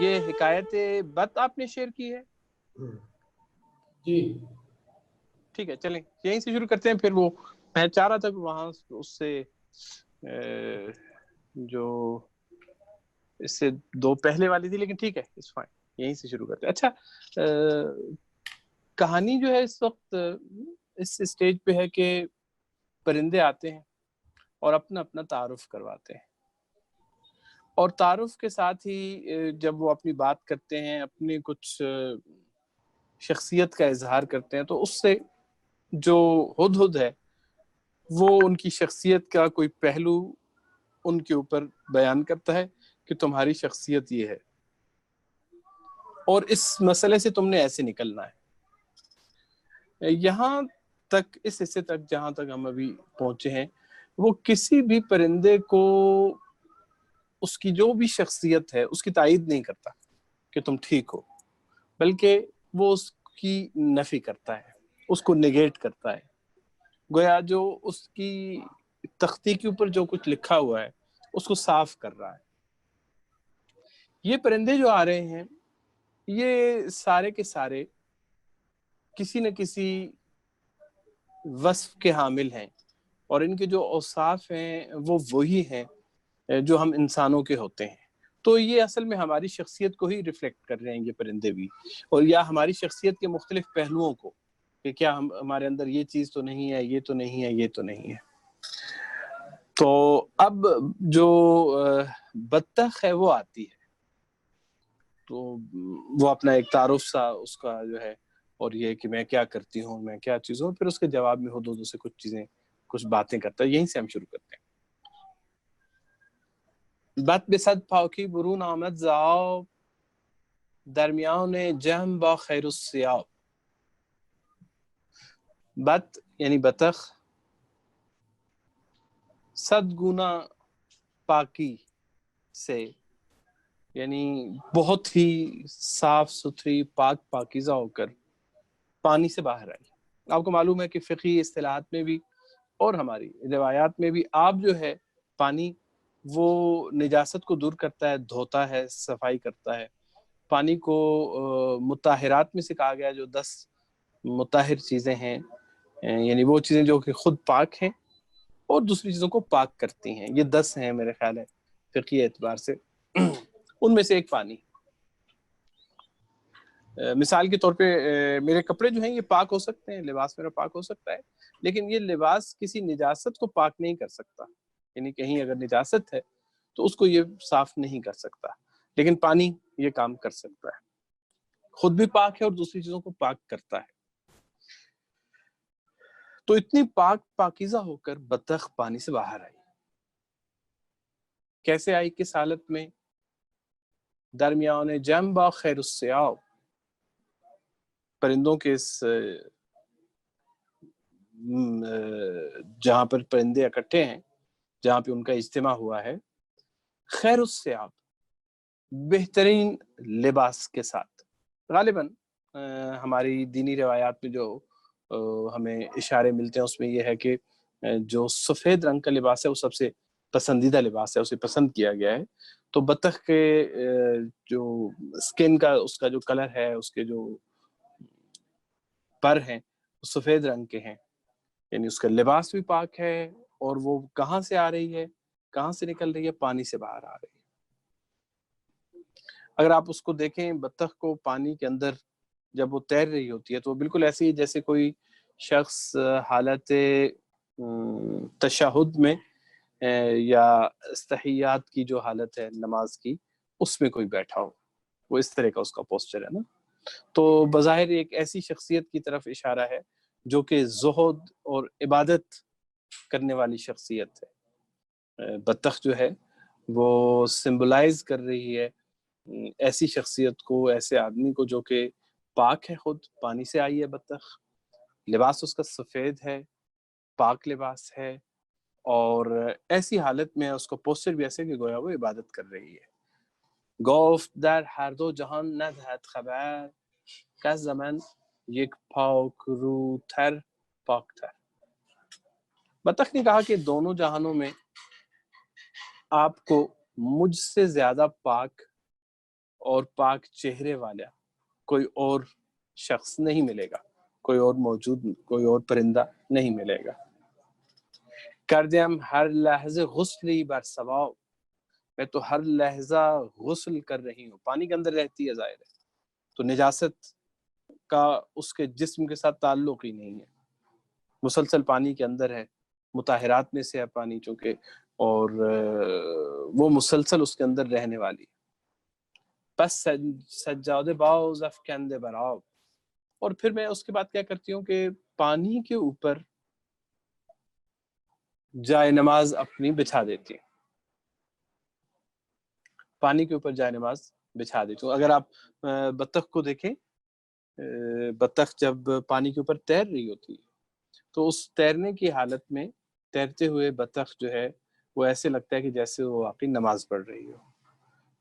یہ حکایت بت آپ نے شیئر کی ہے؟ جی ٹھیک ہے، چلیں یہیں سے شروع کرتے ہیں. پھر وہ میں چاہ رہا تھا کہ وہاں اس سے جو اس سے دو پہلے والی تھی، لیکن ٹھیک ہے اٹس فائن، یہیں سے شروع کرتے ہیں. اچھا، کہانی جو ہے اس وقت اس اسٹیج پہ ہے کہ پرندے آتے ہیں اور اپنا اپنا تعارف کرواتے ہیں، اور تعارف کے ساتھ ہی جب وہ اپنی بات کرتے ہیں، اپنی کچھ شخصیت کا اظہار کرتے ہیں، تو اس سے جو ہدہد ہے وہ ان کی شخصیت کا کوئی پہلو ان کے اوپر بیان کرتا ہے کہ تمہاری شخصیت یہ ہے اور اس مسئلے سے تم نے ایسے نکلنا ہے. یہاں تک اس حصے تک جہاں تک ہم ابھی پہنچے ہیں، وہ کسی بھی پرندے کو اس کی جو بھی شخصیت ہے اس کی تائید نہیں کرتا کہ تم ٹھیک ہو، بلکہ وہ اس کی نفی کرتا ہے، اس کو نیگیٹ کرتا ہے. گویا جو اس کی تختی کے اوپر جو کچھ لکھا ہوا ہے اس کو صاف کر رہا ہے. یہ پرندے جو آ رہے ہیں یہ سارے کے سارے کسی نہ کسی وصف کے حامل ہیں، اور ان کے جو اوصاف ہیں وہ وہی ہیں جو ہم انسانوں کے ہوتے ہیں. تو یہ اصل میں ہماری شخصیت کو ہی ریفلیکٹ کر رہے ہیں یہ پرندے بھی، اور یا ہماری شخصیت کے مختلف پہلوؤں کو، کہ کیا ہمارے اندر یہ چیز تو نہیں ہے، یہ تو نہیں ہے، یہ تو نہیں ہے. تو اب جو بطخ ہے وہ آتی ہے، تو وہ اپنا ایک تعارف سا اس کا جو ہے، اور یہ کہ میں کیا کرتی ہوں، میں کیا چیز ہوں، پھر اس کے جواب میں ہدہد سے کچھ چیزیں، کچھ باتیں کرتا ہے. یہیں سے ہم شروع کرتے ہیں. بت بصد پاکی برون آمد ز آب، درمیان جهم با خیر الثیاب. بت یعنی بطخ 100 گنا پاکی سے، یعنی بہت ہی صاف ستھری پاک پاکیزہ ہو کر پانی سے باہر آئی. آپ کو معلوم ہے کہ فقہی اصطلاحات میں بھی اور ہماری روایات میں بھی آب جو ہے پانی، وہ نجاست کو دور کرتا ہے، دھوتا ہے، صفائی کرتا ہے. پانی کو مطہرات میں سے کہا گیا، جو 10 مطہر چیزیں ہیں، یعنی وہ چیزیں جو کہ خود پاک ہیں اور دوسری چیزوں کو پاک کرتی ہیں. یہ 10 ہیں میرے خیال ہے فقہی اعتبار سے. ان میں سے ایک پانی. مثال کے طور پہ میرے کپڑے جو ہیں یہ پاک ہو سکتے ہیں، لباس میرا پاک ہو سکتا ہے، لیکن یہ لباس کسی نجاست کو پاک نہیں کر سکتا. یعنی کہیں اگر نجاست ہے تو اس کو یہ صاف نہیں کر سکتا، لیکن پانی یہ کام کر سکتا ہے، خود بھی پاک ہے اور دوسری چیزوں کو پاک کرتا ہے. تو اتنی پاک پاکیزہ ہو کر بطخ پانی سے باہر آئی. کیسے آئی، کس حالت میں؟ درمیان جم با خیر الثیاب، پرندوں کے اس جہاں پر پرندے اکٹھے ہیں، جہاں پہ ان کا اجتماع ہوا ہے، خیر الثیاب، بہترین لباس کے ساتھ. غالباً ہماری دینی روایات میں جو ہمیں اشارے ملتے ہیں اس میں یہ ہے کہ جو سفید رنگ کا لباس ہے وہ سب سے پسندیدہ لباس ہے، اسے پسند کیا گیا ہے. تو بطخ کے جو اسکن کا اس کا جو کلر ہے، اس کے جو پر ہیں وہ سفید رنگ کے ہیں، یعنی اس کا لباس بھی پاک ہے، اور وہ کہاں سے آ رہی ہے، کہاں سے نکل رہی ہے؟ پانی سے باہر آ رہی ہے. اگر آپ اس کو دیکھیں بطخ کو پانی کے اندر جب وہ تیر رہی ہوتی ہے تو وہ بالکل ایسی ہی جیسے کوئی شخص حالت تشہد میں یا استحیات کی جو حالت ہے نماز کی، اس میں کوئی بیٹھا ہو، وہ اس طرح کا اس کا پوسچر ہے نا. تو بظاہر ایک ایسی شخصیت کی طرف اشارہ ہے جو کہ زہد اور عبادت کرنے والی شخصیت ہے. بطخ جو ہے وہ سمبلائز کر رہی ہے ایسی شخصیت کو، ایسے آدمی کو جو کہ پاک ہے، خود پانی سے آئی ہے بطخ، لباس اس کا سفید ہے، پاک لباس ہے، اور ایسی حالت میں اس کو پوسچر بھی ایسے کہ گویا وہ عبادت کر رہی ہے. گفت در هر دو جهان ندهد خبر، کز زمن یک پاک روتر پاکتر. بطخ نے کہا کہ دونوں جہانوں میں آپ کو مجھ سے زیادہ پاک اور پاک چہرے والا کوئی اور شخص نہیں ملے گا، کوئی اور موجود، کوئی اور پرندہ نہیں ملے گا۔ کر دیم ہر لحظے غسلی بر ثواب، میں تو ہر لحظہ غسل کر رہی ہوں، پانی کے اندر رہتی ہے ظاہر ہے، تو نجاست کا اس کے جسم کے ساتھ تعلق ہی نہیں ہے، مسلسل پانی کے اندر ہے، مطہرات میں سے ہے پانی چونکہ، اور وہ مسلسل اس کے اندر رہنے والی۔ پس سجاد باز افکندے برآب، اور پھر میں اس کے بعد کیا کرتی ہوں کہ پانی کے اوپر جائے نماز اپنی بچھا دیتی ہوں، پانی کے اوپر جائے نماز بچھا دیتی ہوں۔ اگر آپ بطخ کو دیکھیں، بطخ جب پانی کے اوپر تیر رہی ہوتی ہے تو اس تیرنے کی حالت میں تیرتے ہوئے بطخ جو ہے وہ ایسے لگتا ہے کہ جیسے وہ واقعی نماز پڑھ رہی ہو۔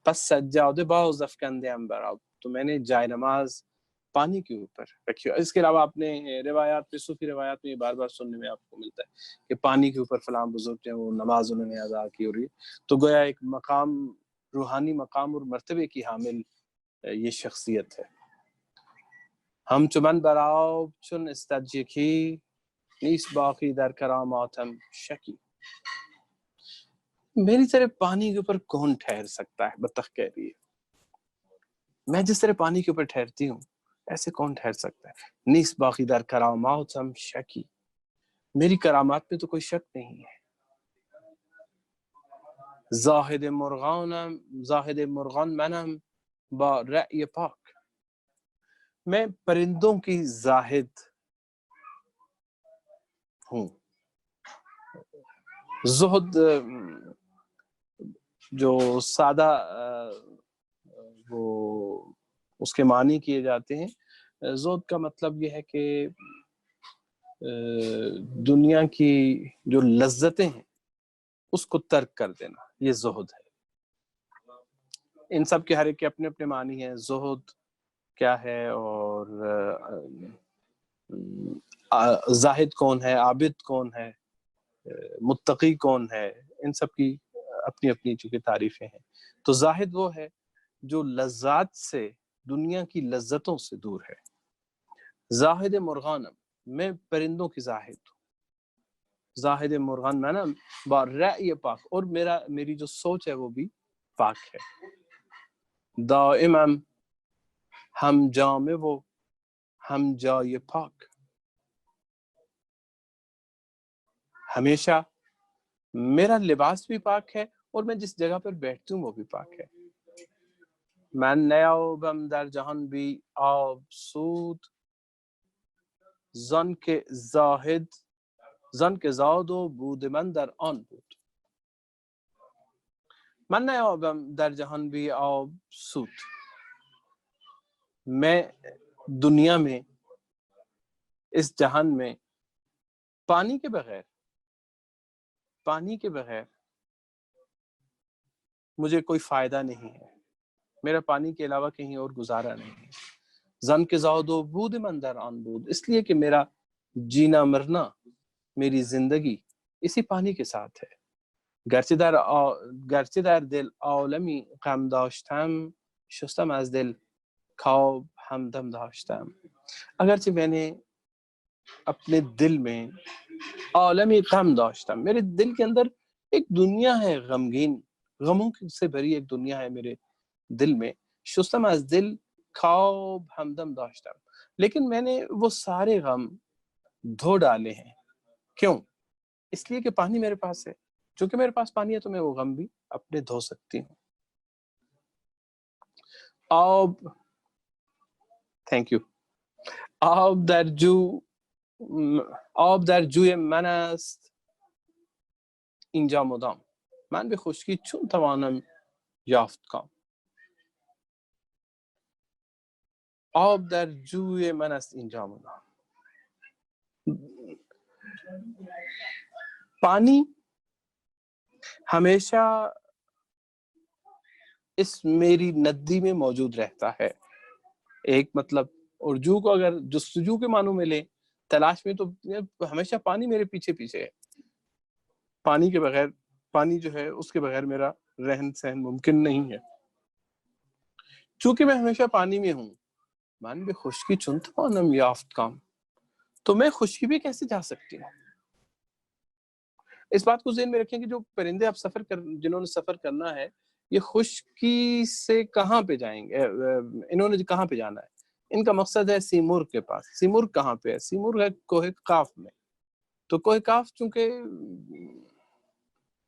پس سجاد باز افکندے برآب، تو میں نے جائے نماز پانی کے اوپر رکھی۔ اس کے علاوہ آپ نے روایات میں، صوفی روایات میں بار بار سننے میں آپ کو ملتا ہے کہ پانی کے اوپر فلاں بزرگ جو وہ نماز انہوں نے ادا کی، اور تو گویا ایک مقام، روحانی مقام اور مرتبے کی حامل یہ شخصیت ہے۔ ہم چمن برآب چون استجکی، نیست باقی در کراماتم شکی، میری طرح پانی کے اوپر کون ٹھہر سکتا ہے، بطخ کہہ رہی ہے، میں جس طرح پانی کے اوپر ٹھہرتی ہوں ایسے کون ٹھہر سکتا ہے۔ نیست باقی در کراماتم شکی، میری کرامات میں تو کوئی شک نہیں ہے۔ زاہد مرغان منم با رأی پاک، میں پرندوں کی زاہد ہوں۔ زہد جو سادہ وہ اس کے معنی کیے جاتے ہیں، زہد کا مطلب یہ ہے کہ دنیا کی جو لذتیں ہیں اس کو ترک کر دینا، یہ زہد ہے۔ ان سب کے ہر ایک کے اپنے اپنے معنی ہیں، زہد کیا ہے اور زاہد کون ہے، عابد کون ہے، متقی کون ہے، ان سب کی اپنی اپنی چونکہ تعریفیں ہیں۔ تو زاہد وہ ہے جو لذات سے، دنیا کی لذتوں سے دور ہے۔ زاہد مرغانم، میں پرندوں کی زاہد ہوں۔ زاہد مرغان منم با رأی پاک، اور میری جو سوچ ہے وہ بھی پاک ہے۔ دائمم ہم جامع و ہم جائے پاک، ہمیشہ میرا لباس بھی پاک ہے اور میں جس جگہ پر بیٹھتی ہوں وہ بھی پاک ہے۔ من نیابم در جہان بھی آب سود، زن کے زاد و بود من در آن بود۔ من نیابم در جہان بھی آب سود، میں دنیا میں، اس جہان میں پانی کے بغیر مجھے کوئی فائدہ نہیں ہے، میرا پانی کے علاوہ کہیں اور گزارا نہیں ہے۔ زن کے زاد و بود من در آن بود، اس لیے کہ میرا جینا مرنا، میری زندگی اسی پانی کے ساتھ ہے۔ گرچه در دل عالمی غم داشتم، شستم از دل خواب همدم داشتم، اگرچہ میں نے اپنے دل میں عالمی غم داشتم، میرے دل کے اندر ایک دنیا ہے غمگین، غموں سے بھری ایک دنیا ہے میرے دل میں۔ شستم از دل خواب همدم داشتم، لیکن میں نے وہ سارے غم دھو ڈالے ہیں۔ کیوں؟ اس لیے کہ پانی میرے پاس ہے، چونکہ میرے پاس پانی ہے تو میں وہ غم بھی اپنے دھو سکتی ہوں۔ Thank you. آب در جوی من است اینجا مدام، من به خشکی چون توانم یافت کام۔ آب در جوی من است اینجا مدام، پانی ہمیشہ اس میری ندی میں موجود رہتا ہے، ایک مطلب، اور جو کو اگر جستجو کے معنوں میں لیں، تلاش میں، تو ہمیشہ پانی میرے پیچھے پیچھے ہے۔ پانی کے بغیر، پانی جو ہے اس کے بغیر میرا رہن سہن ممکن نہیں ہے۔ چونکہ میں ہمیشہ پانی میں ہوں، من به خشکی چون توانم یافت کام، تو میں خشکی بھی کیسے جا سکتی ہوں؟ اس بات کو ذہن میں رکھیں کہ جو پرندے آپ جنہوں نے سفر کرنا ہے، یہ خشکی سے کہاں پہ جائیں گے، انہوں نے کہاں پہ جانا ہے؟ ان کا مقصد ہے سیمور کے پاس۔ سیمور کہاں پہ ہے؟ سیمور ہے کوہ کاف میں۔ تو کوہ کاف چونکہ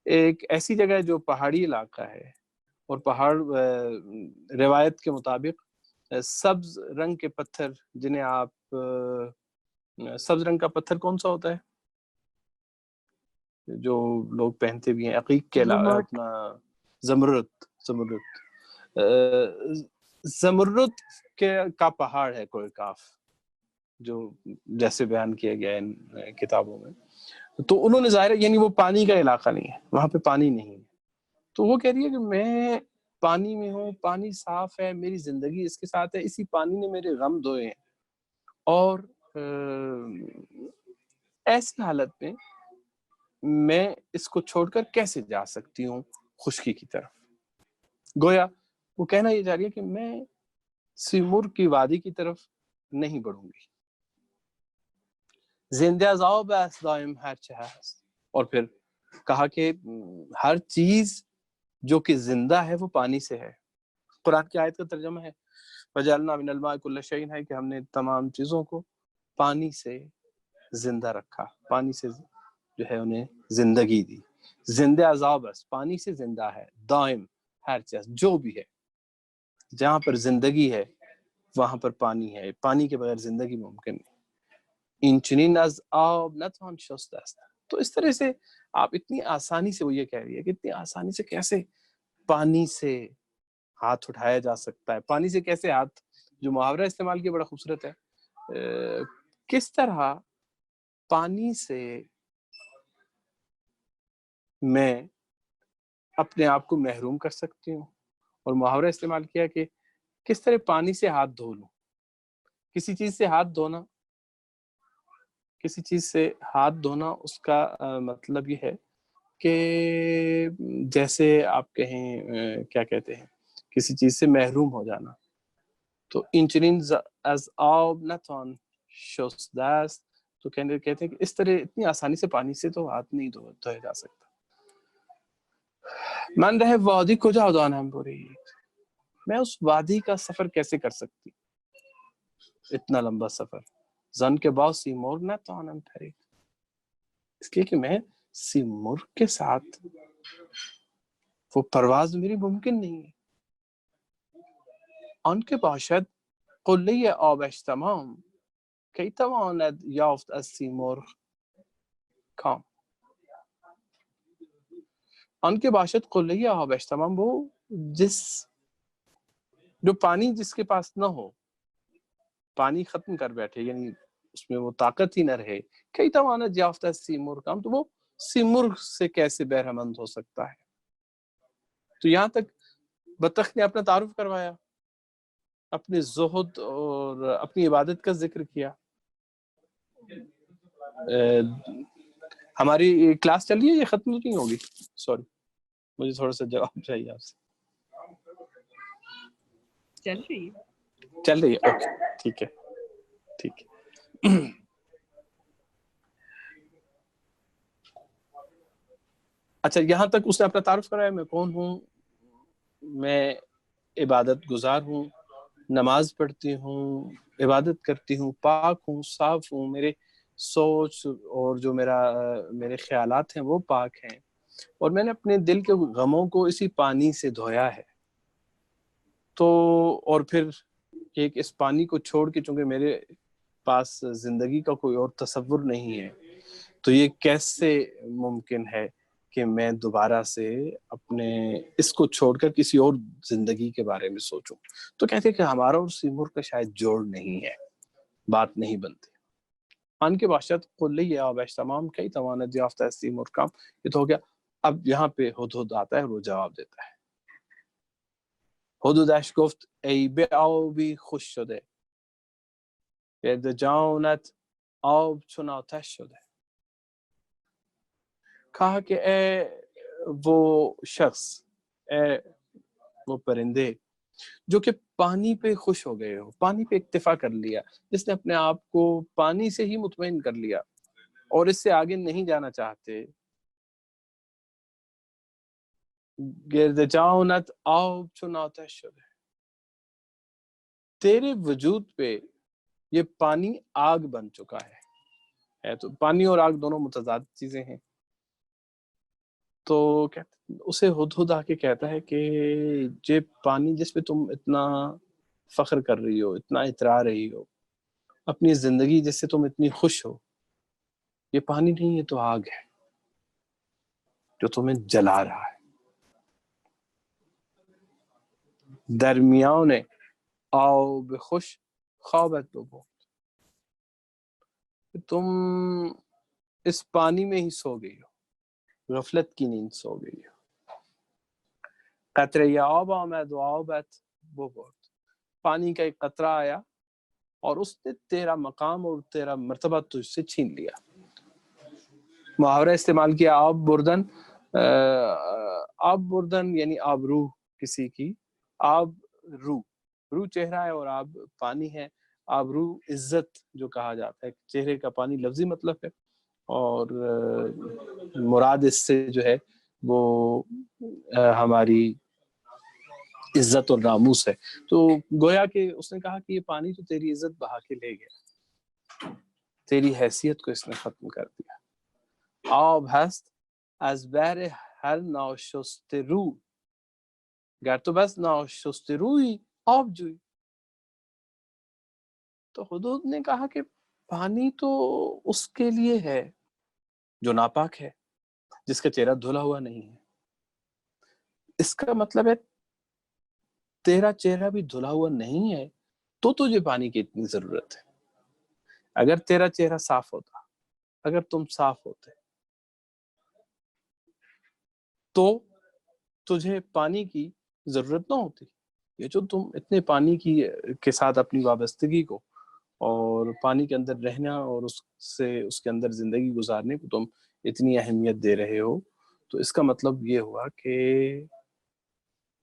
ایک ایسی جگہ ہے جو پہاڑی علاقہ ہے، اور پہاڑ روایت کے مطابق سبز رنگ کے پتھر، جنہیں آپ سبز رنگ کا پتھر کون سا ہوتا ہے جو لوگ پہنتے بھی ہیں عقیق کے علاوہ؟ اپنا زمرد کا پہاڑ ہے کوہ کاف، جو جیسے بیان کیا گیا ہے ان کتابوں میں۔ تو انہوں نے ظاہر یعنی وہ پانی کا علاقہ نہیں ہے، وہاں پہ پانی نہیں ہے۔ تو وہ کہہ رہی ہے کہ میں پانی میں ہوں، پانی صاف ہے، میری زندگی اس کے ساتھ ہے، اسی پانی نے میرے غم دھوئے ہیں، اور ایسی حالت میں میں اس کو چھوڑ کر کیسے جا سکتی ہوں خشکی کی طرف؟ گویا وہ کہنا یہ جا رہی ہے کہ میں سیمور کی وادی کی طرف نہیں بڑھوں گی۔ زندہ ذوب است دائم ہر چه هست، اور پھر کہا کہ ہر چیز جو کہ زندہ ہے وہ پانی سے ہے۔ قرآن کی آیت کا ترجمہ ہے وَجَعَلْنَا مِنَ الْمَاءِ كُلَّ شَيْءٍ، ہے کہ ہم نے تمام چیزوں کو پانی سے زندہ رکھا، پانی سے جو ہے انہیں زندگی دی۔ زندہ عذاب است، پانی سے زندہ ہے، دائم ہر چیز جو بھی ہے، جہاں پر زندگی ہے وہاں پر پانی ہے، پانی کے بغیر زندگی ممکن نہیں۔ این چنین از آب نتوان شست است، تو اس طرح سے آپ اتنی آسانی سے، وہ یہ کہہ رہی ہے کہ اتنی آسانی سے کیسے پانی سے ہاتھ اٹھایا جا سکتا ہے، پانی سے کیسے ہاتھ، جو محاورہ استعمال کیا بڑا خوبصورت ہے، کس طرح پانی سے میں اپنے آپ کو محروم کر سکتی ہوں، اور محاورہ استعمال کیا کہ کس طرح پانی سے ہاتھ دھو لوں۔ کسی چیز سے ہاتھ دھونا، کسی چیز سے ہاتھ دھونا اس کا مطلب یہ ہے کہ جیسے آپ کہیں کیا کہتے ہیں، کسی چیز سے محروم ہو جانا۔ تو انچنین از آب نتوان شست دست، تو کہتے ہیں کہ اس طرح اتنی آسانی سے پانی سے تو ہاتھ نہیں دھویا جا سکتا۔ من رہے وادی کجا دانم برید، میں اس وادی کا سفر کیسے کر سکتی، اتنا لمبا سفر۔ زن کے بعد سیمور نتوانم پرید، اس لیے کہ میں سیمور کے ساتھ وہ پرواز میری ممکن نہیں ہے۔ آن کے باشد قله آبش تمام کی تواند یافت از سیمرغ کام۔ آن کے باشد قله آبش تمام، وہ جو پانی جس کے پاس نہ ہو، پانی ختم کر بیٹھے، یعنی اس میں وہ طاقت ہی نہ رہے، کی تواند یافت از سیمرغ کام، تو وہ سیمرغ سے کیسے بہرمند ہو سکتا ہے؟ تو یہاں تک بطخ نے اپنا تعارف کروایا، اپنے زہد اور اپنی عبادت کا ذکر کیا۔ ہماری کلاس چل رہی ہے یا ختم نہیں ہوگی؟ سوری، مجھے تھوڑا سا جواب چاہیے آپ سے۔ چل رہی ہے، چل رہی ہے، اوکے، ٹھیک ہے ٹھیک ہے۔ اچھا، یہاں تک اس نے اپنا تعارف کرایا، میں کون ہوں، میں عبادت گزار ہوں، نماز پڑھتی ہوں، عبادت کرتی ہوں، پاک ہوں، صاف ہوں، میرے سوچ اور جو میرے خیالات ہیں وہ پاک ہیں، اور میں نے اپنے دل کے غموں کو اسی پانی سے دھویا ہے۔ تو اور پھر ایک اس پانی کو چھوڑ کے، چونکہ میرے پاس زندگی کا کوئی اور تصور نہیں ہے، تو یہ کیسے ممکن ہے کہ میں دوبارہ سے اپنے اس کو چھوڑ کر کسی اور زندگی کے بارے میں سوچوں؟ تو کہتے ہیں کہ ہمارا اور سیمور کا شاید جوڑ نہیں ہے، بات نہیں بنتی۔ ان کے باشد قلی آبش تمام کی تواند یافتہ ہے سیمور کام، یہ تو ہو گیا۔ اب یہاں پہ ہدہد آتا ہے اور وہ جواب دیتا ہے۔ هدهدش گفت ای به آبی خوش شده، گرد جانت آب چون آتش شده، کہا کہ اے وہ شخص، اے وہ پرندے جو کہ پانی پہ خوش ہو گئے ہو، پانی پہ اکتفا کر لیا، جس نے اپنے آپ کو پانی سے ہی مطمئن کر لیا اور اس سے آگے نہیں جانا چاہتے. گرد جاؤنت آب چون آتش شده، تیرے وجود پہ یہ پانی آگ بن چکا ہے تو پانی اور آگ دونوں متضاد چیزیں ہیں. تو اسے ہدہد آ کے کہتا ہے کہ یہ پانی جس پہ تم اتنا فخر کر رہی ہو، اتنا اترا رہی ہو، اپنی زندگی جس سے تم اتنی خوش ہو، یہ پانی نہیں، یہ تو آگ ہے جو تمہیں جلا رہا ہے. درمیان آب خوش خوابت ببو، تم اس پانی میں ہی سو گئی ہو، غفلت کی نیند سو گئی ہو. قطرے آب آمد و آبت ببرد، پانی کا ایک قطرہ آیا اور اس نے تیرا مقام اور تیرا مرتبہ تجھ سے چھین لیا. محاورہ استعمال کیا آب بردن. آب بردن یعنی آبرو کسی کی، آب روح چہرہ ہے اور آب پانی ہے. آبرو عزت جو کہا جاتا ہے، چہرے کا پانی لفظی مطلب ہے، اور مراد اس سے جو ہے وہ ہماری عزت اور ناموس ہے. تو گویا کہ اس نے کہا کہ یہ پانی تو تیری عزت بہا کے لے گیا، تیری حیثیت کو اس نے ختم کر دیا. آب هست از بهر هر ناشسته رو، گر تو بس ناشسته روی آب جوی. تو حدود نے کہا کہ پانی تو اس کے لیے ہے جو ناپاک ہے، جس کا چہرہ دھلا ہوا نہیں ہے. اس کا مطلب ہے تیرا چہرہ بھی دھلا ہوا نہیں ہے تو تجھے پانی کی اتنی ضرورت ہے. اگر تیرا چہرہ صاف ہوتا، اگر تم صاف ہوتے تو تجھے پانی کی ضرورت نہ ہوتی. یہ جو تم اتنے پانی کے ساتھ اپنی وابستگی کو اور پانی کے اندر رہنا اور اس کے اندر زندگی گزارنے کو تم اتنی اہمیت دے رہے ہو، تو اس کا مطلب یہ ہوا کہ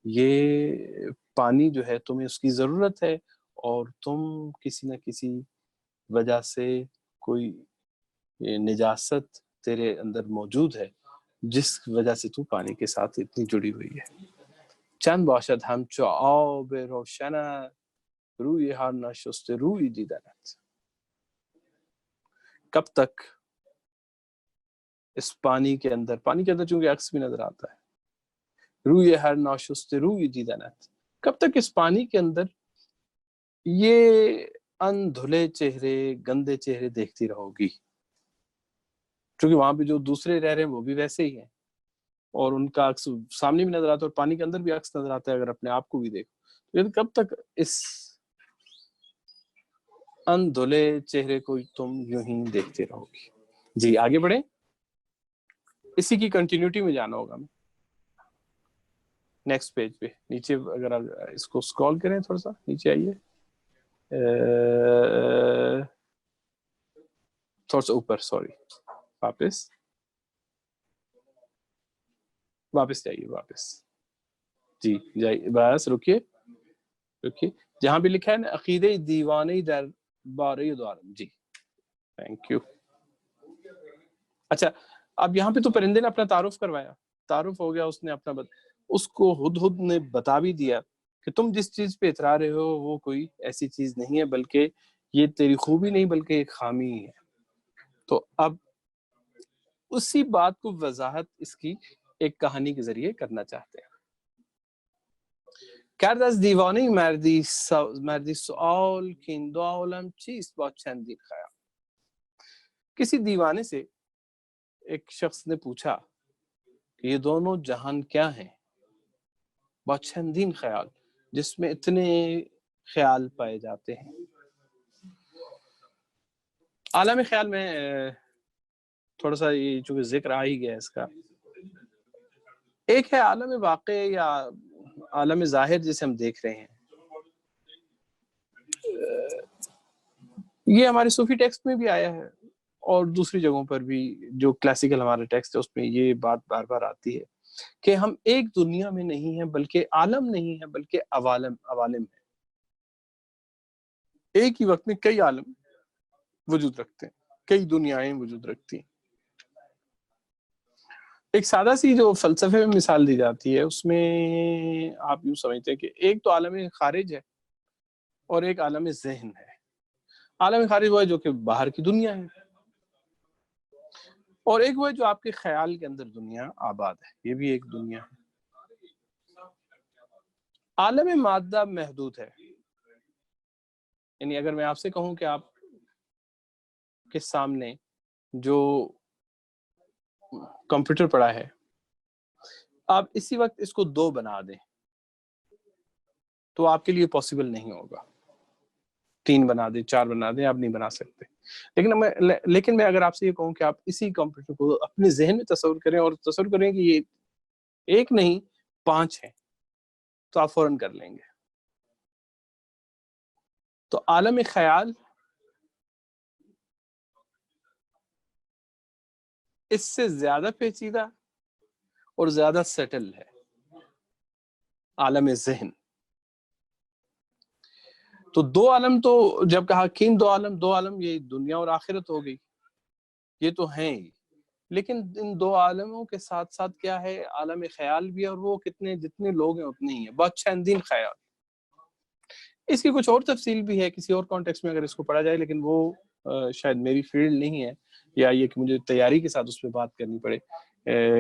یہ پانی جو ہے تمہیں اس کی ضرورت ہے، اور تم کسی نہ کسی وجہ سے کوئی نجاست تیرے اندر موجود ہے جس وجہ سے تو پانی کے ساتھ اتنی جڑی ہوئی ہے. چند باشد همچو آب روشن روی هر نشسته روی دیدنت. کب تک اس پانی کے اندر چونکہ عکس بھی نظر آتا ہے، روی ہر ناشسته روی دیدنت، کب تک اس پانی کے اندر یہ اندھلے چہرے، گندے چہرے دیکھتی رہو گی. چونکہ وہاں پہ جو دوسرے رہ رہے ہیں وہ بھی ویسے ہی ہیں، اور ان کا عکس سامنے بھی نظر آتا ہے اور پانی کے اندر بھی عکس نظر آتا ہے اگر اپنے آپ کو بھی دیکھو. لیکن کب تک اس اندھلے چہرے کو تم یوں ہی دیکھتے رہو گی. جی آگے بڑھیں، اسی کی کنٹینیوٹی میں جانا ہوگا. میں نیکسٹ پیج پہ نیچے اگر اس کو اسکرول کریں، تھوڑا سا نیچے آئیے، تھوڑا سا اوپر، سوری، واپس جائیے، جی جائیے، بس رکیے جہاں بھی لکھا ہے نا عقیدہ دیوانی در بارے دارم. جی تھینک یو. اچھا، اب یہاں پہ تو پرندے نے اپنا تعارف کروایا، تعارف ہو گیا، اس نے اپنا اس کو ہدہد نے بتا بھی دیا کہ تم جس چیز پہ اترا رہے ہو وہ کوئی ایسی چیز نہیں ہے، بلکہ یہ تیری خوبی نہیں بلکہ ایک خامی ہے. تو اب اسی بات کو وضاحت اس کی ایک کہانی کے ذریعے کرنا چاہتے ہیں. کرد از دیوانه مردی سؤال که این دو عالم چیست با چندین خیال. کسی دیوانے سے ایک شخص نے پوچھا کہ یہ دونوں جہان کیا ہیں، با چندین خیال، جس میں اتنے خیال پائے جاتے ہیں. عالم خیال میں تھوڑا سا یہ چونکہ ذکر آ ہی گیا اس کا، ایک ہے عالم واقع یا عالم ظاہر جسے ہم دیکھ رہے ہیں. یہ ہمارے صوفی ٹیکسٹ میں بھی آیا ہے اور دوسری جگہوں پر بھی جو کلاسیکل ہمارا ٹیکسٹ ہے اس میں یہ بات بار بار آتی ہے کہ ہم ایک دنیا میں نہیں ہیں بلکہ عالم نہیں ہے بلکہ عوالم ہے. ایک ہی وقت میں کئی عالم وجود رکھتے ہیں، کئی دنیایں وجود رکھتی ہیں. ایک سادہ سی جو فلسفے میں مثال دی جاتی ہے اس میں آپ یوں سمجھتے ہیں کہ ایک تو عالم خارج ہے اور ایک عالم ذہن ہے. عالم خارج وہ ہے جو کہ باہر کی دنیا ہے، اور ایک وہ ہے جو آپ کے خیال کے اندر دنیا آباد ہے، یہ بھی ایک دنیا ہے. عالم مادہ محدود ہے، یعنی اگر میں آپ سے کہوں کہ آپ کے سامنے جو کمپیوٹر پڑا ہے آپ اسی وقت اس کو 2 بنا دیں تو آپ کے لیے پاسبل نہیں ہوگا. 3 بنا دیں، 4 بنا دیں، آپ نہیں بنا سکتے. لیکن میں اگر آپ سے یہ کہوں کہ آپ اسی کمپیوٹر کو اپنے ذہن میں تصور کریں اور تصور کریں کہ یہ ایک نہیں 5 ہیں تو آپ فوراً کر لیں گے. تو عالم خیال اس سے زیادہ پیچیدہ اور زیادہ سیٹل ہے عالم ذہن. تو 2 عالم تو جب کہا کہ 2 عالم یہ دنیا اور آخرت ہو گئی، یہ تو ہیں ہی، لیکن ان 2 عالموں کے ساتھ ساتھ کیا ہے، عالم خیال بھی ہے، اور وہ جتنے لوگ ہیں اتنے ہی ہیں، بہت چندین خیال. اس کی کچھ اور تفصیل بھی ہے کسی اور کانٹیکسٹ میں اگر اس کو پڑھا جائے، لیکن وہ شاید میری فیلڈ نہیں ہے، یا یہ کہ مجھے تیاری کے ساتھ اس پہ بات کرنی پڑے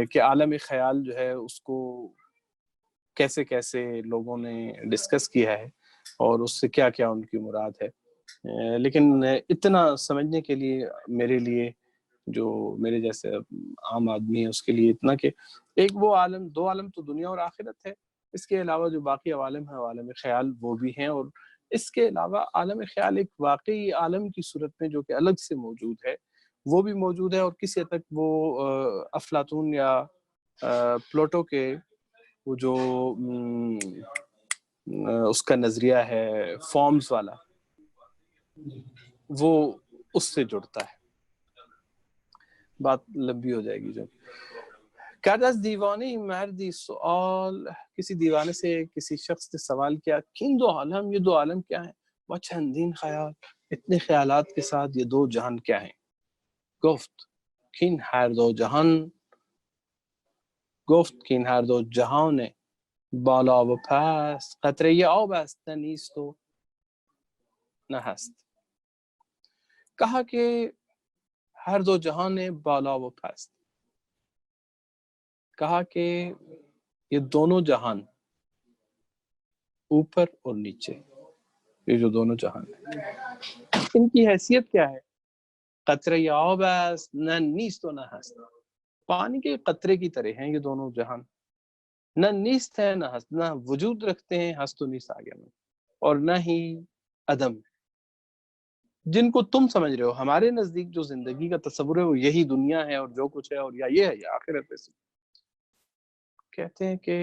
کہ عالم خیال جو ہے اس کو کیسے کیسے لوگوں نے ڈسکس کیا ہے اور اس سے کیا کیا ان کی مراد ہے. لیکن اتنا سمجھنے کے لیے میرے لیے جو میرے جیسے عام آدمی ہے اس کے لیے اتنا کہ ایک وہ عالم 2 عالم تو دنیا اور آخرت ہے، اس کے علاوہ جو باقی عوالم ہیں عالم خیال وہ بھی ہیں، اور اس کے علاوہ عالم خیال ایک واقعی عالم کی صورت میں جو کہ الگ سے موجود ہے وہ بھی موجود ہے، اور کسی حد تک وہ افلاطون یا پلوٹو کے وہ جو اس کا نظریہ ہے فارمز والا وہ اس سے جڑتا ہے. بات لمبی ہو جائے گی. جو کہتے دیوانے مردی سوال، کسی دیوانے سے کسی شخص نے سوال کیا کن 2 عالم، یہ 2 عالم کیا ہیں؟ وہ چندین خیال، اتنے خیالات کے ساتھ یہ 2 جہان کیا ہیں؟ گفت کن ہر 2 جہان، گفت کن هر 2 جهان بالا و پست، قطره آب است نه نیست و نه هست. کہا کہ ہر 2 جہان بالا و پست، کہا کہ یہ دونوں جہان اوپر اور نیچے، یہ جو دونوں جہان ہیں ان کی حیثیت کیا ہے؟ قطرہ آب است نہ نیست و نہ ہست، پانی کے قطرے کی طرح ہیں یہ دونوں جہان، نہ نیست ہے نہ ہست، نہ وجود رکھتے ہیں، ہست و نیست آگے میں، اور نہ ہی عدم. جن کو تم سمجھ رہے ہو ہمارے نزدیک جو زندگی کا تصور ہے وہ یہی دنیا ہے اور جو کچھ ہے، اور یا یہ ہے یا آخرت ہے. کہتے ہیں کہ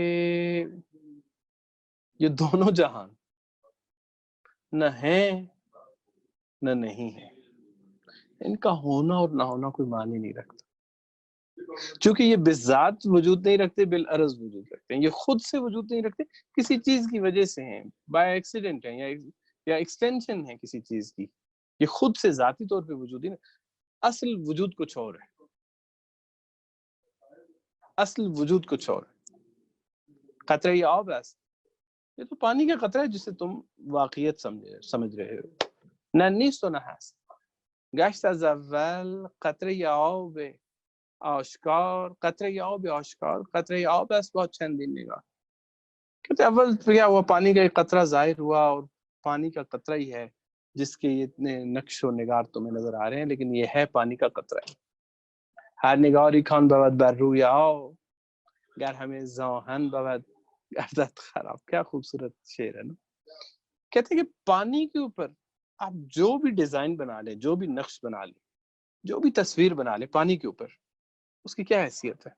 یہ دونوں جہان نہ ہیں نہ نہیں ہیں، ان کا ہونا اور نہ ہونا کوئی معنی نہیں رکھتا، چونکہ یہ بذات وجود نہیں رکھتے، بالعرض وجود رکھتے ہیں. یہ خود سے وجود نہیں رکھتے، کسی چیز کی وجہ سے ہیں، بائی ایکسیڈنٹ ہیں یا ایکسٹینشن ہے کسی چیز کی. یہ خود سے ذاتی طور پہ وجود ہی نہیں، اصل وجود کچھ اور ہے، اصل وجود کچھ اور ہے. قطرہ آب است، یہ تو پانی کا قطرہ ہے جسے تم واقعیت سمجھ رہے ہو. نہ نیست و نہ هست، گشت از اول قطرہ آب آشکار، قطرہ آب آشکار، قطرہ آب است بہت چندین نگاہ. کہتے اول کیا ہوا، پانی کا ایک قطرہ ظاہر ہوا، اور پانی کا قطرہ ہی ہے جس کے اتنے نقش و نگار تمہیں نظر آ رہے ہیں، لیکن یہ ہے پانی کا قطرہ. ہر نگاری کان بود بر روی آب، گر ہمیں زاہن بود گردد خراب. کیا خوبصورت شعر ہے نا. کہتے ہیں کہ پانی کے اوپر آپ جو بھی ڈیزائن بنا لیں، جو بھی نقش بنا لیں، جو بھی تصویر بنا لیں، پانی کے اوپر اس کی کیا حیثیت ہے؟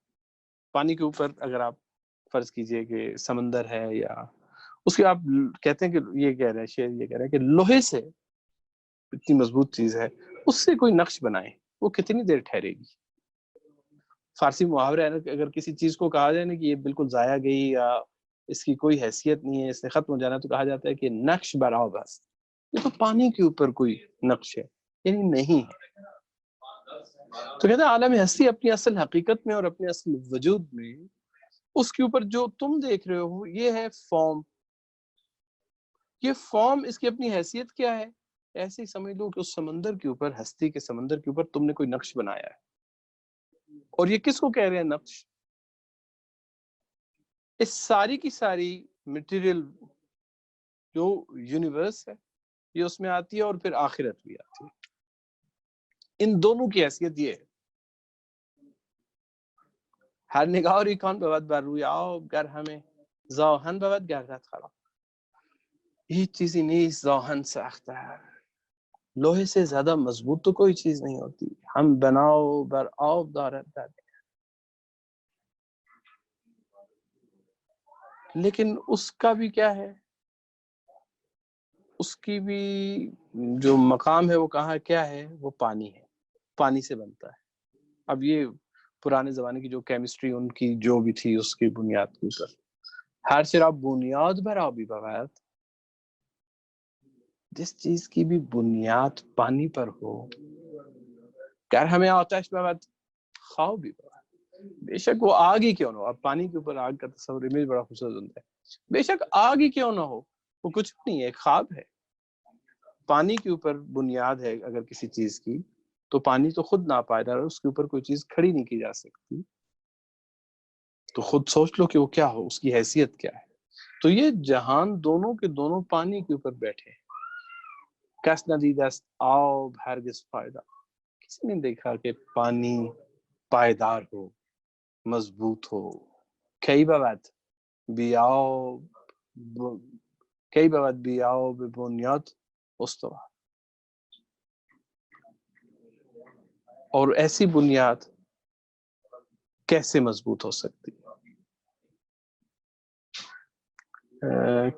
پانی کے اوپر اگر آپ فرض کیجئے کہ سمندر ہے، یا اس کے آپ کہتے ہیں کہ یہ کہہ رہے ہیں شعر، یہ کہہ رہے ہیں کہ لوہے سے اتنی مضبوط چیز ہے، اس سے کوئی نقش بنائیں وہ کتنی دیر ٹھہرے گی؟ فارسی محاورہ ہے نا کہ اگر کسی چیز کو کہا جائے نا کہ یہ بالکل ضائع گئی یا اس کی کوئی حیثیت نہیں ہے، اس نے ختم ہو جانا، تو کہا جاتا ہے کہ نقش براؤ بس، یہ تو پانی کے اوپر کوئی نقش ہے، یعنی نہیں ہے۔ تو کہتے ہیں عالم ہستی اپنی اصل حقیقت میں اور اپنے اصل وجود میں اس کے اوپر جو تم دیکھ رہے ہو یہ ہے فارم۔ یہ فارم، اس کی اپنی حیثیت کیا ہے؟ ایسے ہی سمجھ لو کہ اس سمندر کے اوپر، ہستی کے سمندر کے اوپر تم نے کوئی نقش بنایا ہے، اور یہ کس کو کہہ رہے ہیں نقش؟ اس ساری کی ساری مٹیریل جو یونیورس ہے یہ اس میں آتی ہے، اور پھر آخرت بھی آتی ہے۔ ان دونوں کی حیثیت یہ ہے، ہر نگاہ ری کان بود بر روی آب گر ہمیں زاهن بود گردد خراب۔ یہ چیزی نیست زاهن سخت ہے، لوہے سے زیادہ مضبوط تو کوئی چیز نہیں ہوتی، ہم بناؤ بر آب دارد در۔ لیکن اس کا بھی کیا ہے، اس کی بھی جو مقام ہے وہ کہاں کیا ہے، وہ پانی ہے، پانی سے بنتا ہے۔ اب یہ پرانے زمانے کی جو کیمسٹری ان کی جو بھی تھی اس کی بنیاد کے اوپر، ہر شراب بنیاد بر آبی بغیر، جس چیز کی بھی بنیاد پانی پر ہو، گر ہمیں آتش بغیر خواہ بھی بغیر، بے شک وہ آگ ہی کیوں نہ ہو۔ اب پانی کے اوپر آگ کا تصور امیج بڑا خوبصورت ہوتا ہے، بے شک آگ ہی کیوں نہ ہو، وہ کچھ نہیں ہے، خواب ہے۔ پانی کے اوپر بنیاد ہے اگر کسی چیز کی، تو پانی تو خود ناپائیدار ہے، اس کے اوپر کوئی چیز کھڑی نہیں کی جا سکتی، تو خود سوچ لو کہ وہ کیا ہو، اس کی حیثیت کیا ہے۔ تو یہ جہان دونوں کے دونوں پانی کے اوپر بیٹھے ہیں۔ کس ندید است آب ہرگز فائدہ، کسی نے دیکھا کہ پانی پائیدار ہو، مضبوط ہو۔ کئی بود بی آب کئی بود بی آب بنیاد استوا، اور ایسی بنیاد کیسے مضبوط ہو سکتی ہے؟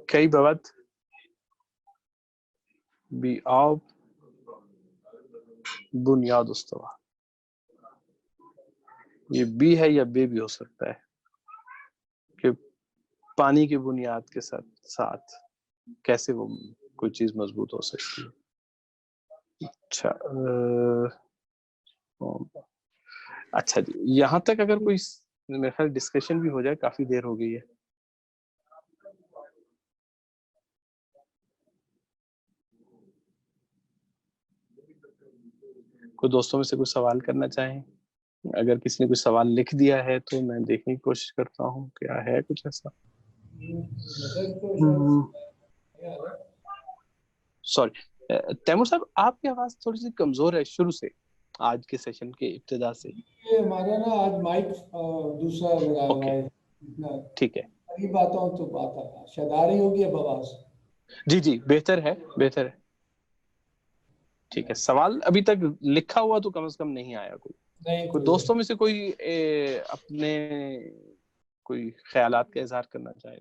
کئی بود بی آب بنیاد استوا، یہ بی ہے یا بے بھی ہو سکتا ہے کہ پانی کی بنیاد کے ساتھ کیسے وہ کوئی چیز مضبوط ہو سکتی ہے۔ اچھا جی، یہاں تک اگر کوئی میرے خیال ڈسکشن بھی ہو جائے، کافی دیر ہو گئی ہے۔ کوئی دوستوں میں سے کوئی سوال کرنا چاہیں؟ اگر کسی نے کوئی سوال لکھ دیا ہے تو میں دیکھنے کی کوشش کرتا ہوں کیا ہے کچھ ایسا۔ سوری تیمور صاحب، آپ کی آواز تھوڑی سی کمزور ہے شروع سے، آج کے سیشن کے ابتدا سے۔ یہ ہمارا نا آج مائک دوسرا لگایا ہوا ہے، ٹھیک ہے، قریب آتا ہوں تو بات آتا، شاید آ رہی ہوگی اب آواز؟ جی جی، بہتر ہے، بہتر ہے، ٹھیک ہے۔ سوال ابھی تک لکھا ہوا تو کم از کم نہیں آیا کوئی دوستوں میں سے کوئی اپنے کوئی خیالات کا اظہار کرنا چاہے؟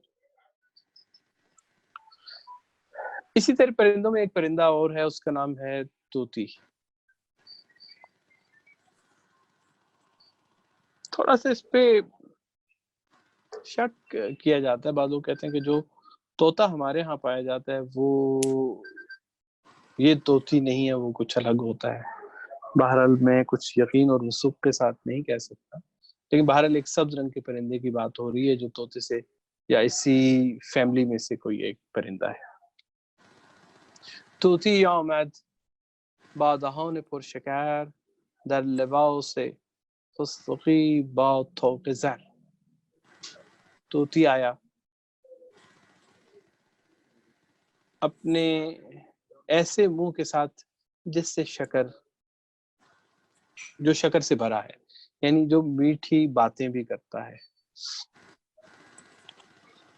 اسی طرح پرندوں میں ایک پرندہ اور ہے، اس کا نام ہے طوطی۔ تھوڑا سا اس پہ شک کیا جاتا ہے، بعض لوگ کہتے ہیں کہ جو طوطا ہمارے ہاں پایا جاتا ہے وہ یہ طوطی نہیں ہے، وہ کچھ الگ ہوتا ہے۔ بہرحال میں کچھ یقین اور وثوق کے ساتھ نہیں کہہ سکتا، لیکن بہرحال ایک سبز رنگ کے پرندے کی بات ہو رہی ہے جو طوطے سے یا اسی فیملی میں سے کوئی ایک پرندہ ہے۔ طوطی آمد با دهان پرشکر، در لباس فستقی با طوق زر۔ طوطی آیا اپنے ایسے منہ کے ساتھ جس سے شکر، جو شکر سے بھرا ہے، یعنی جو میٹھی باتیں بھی کرتا ہے،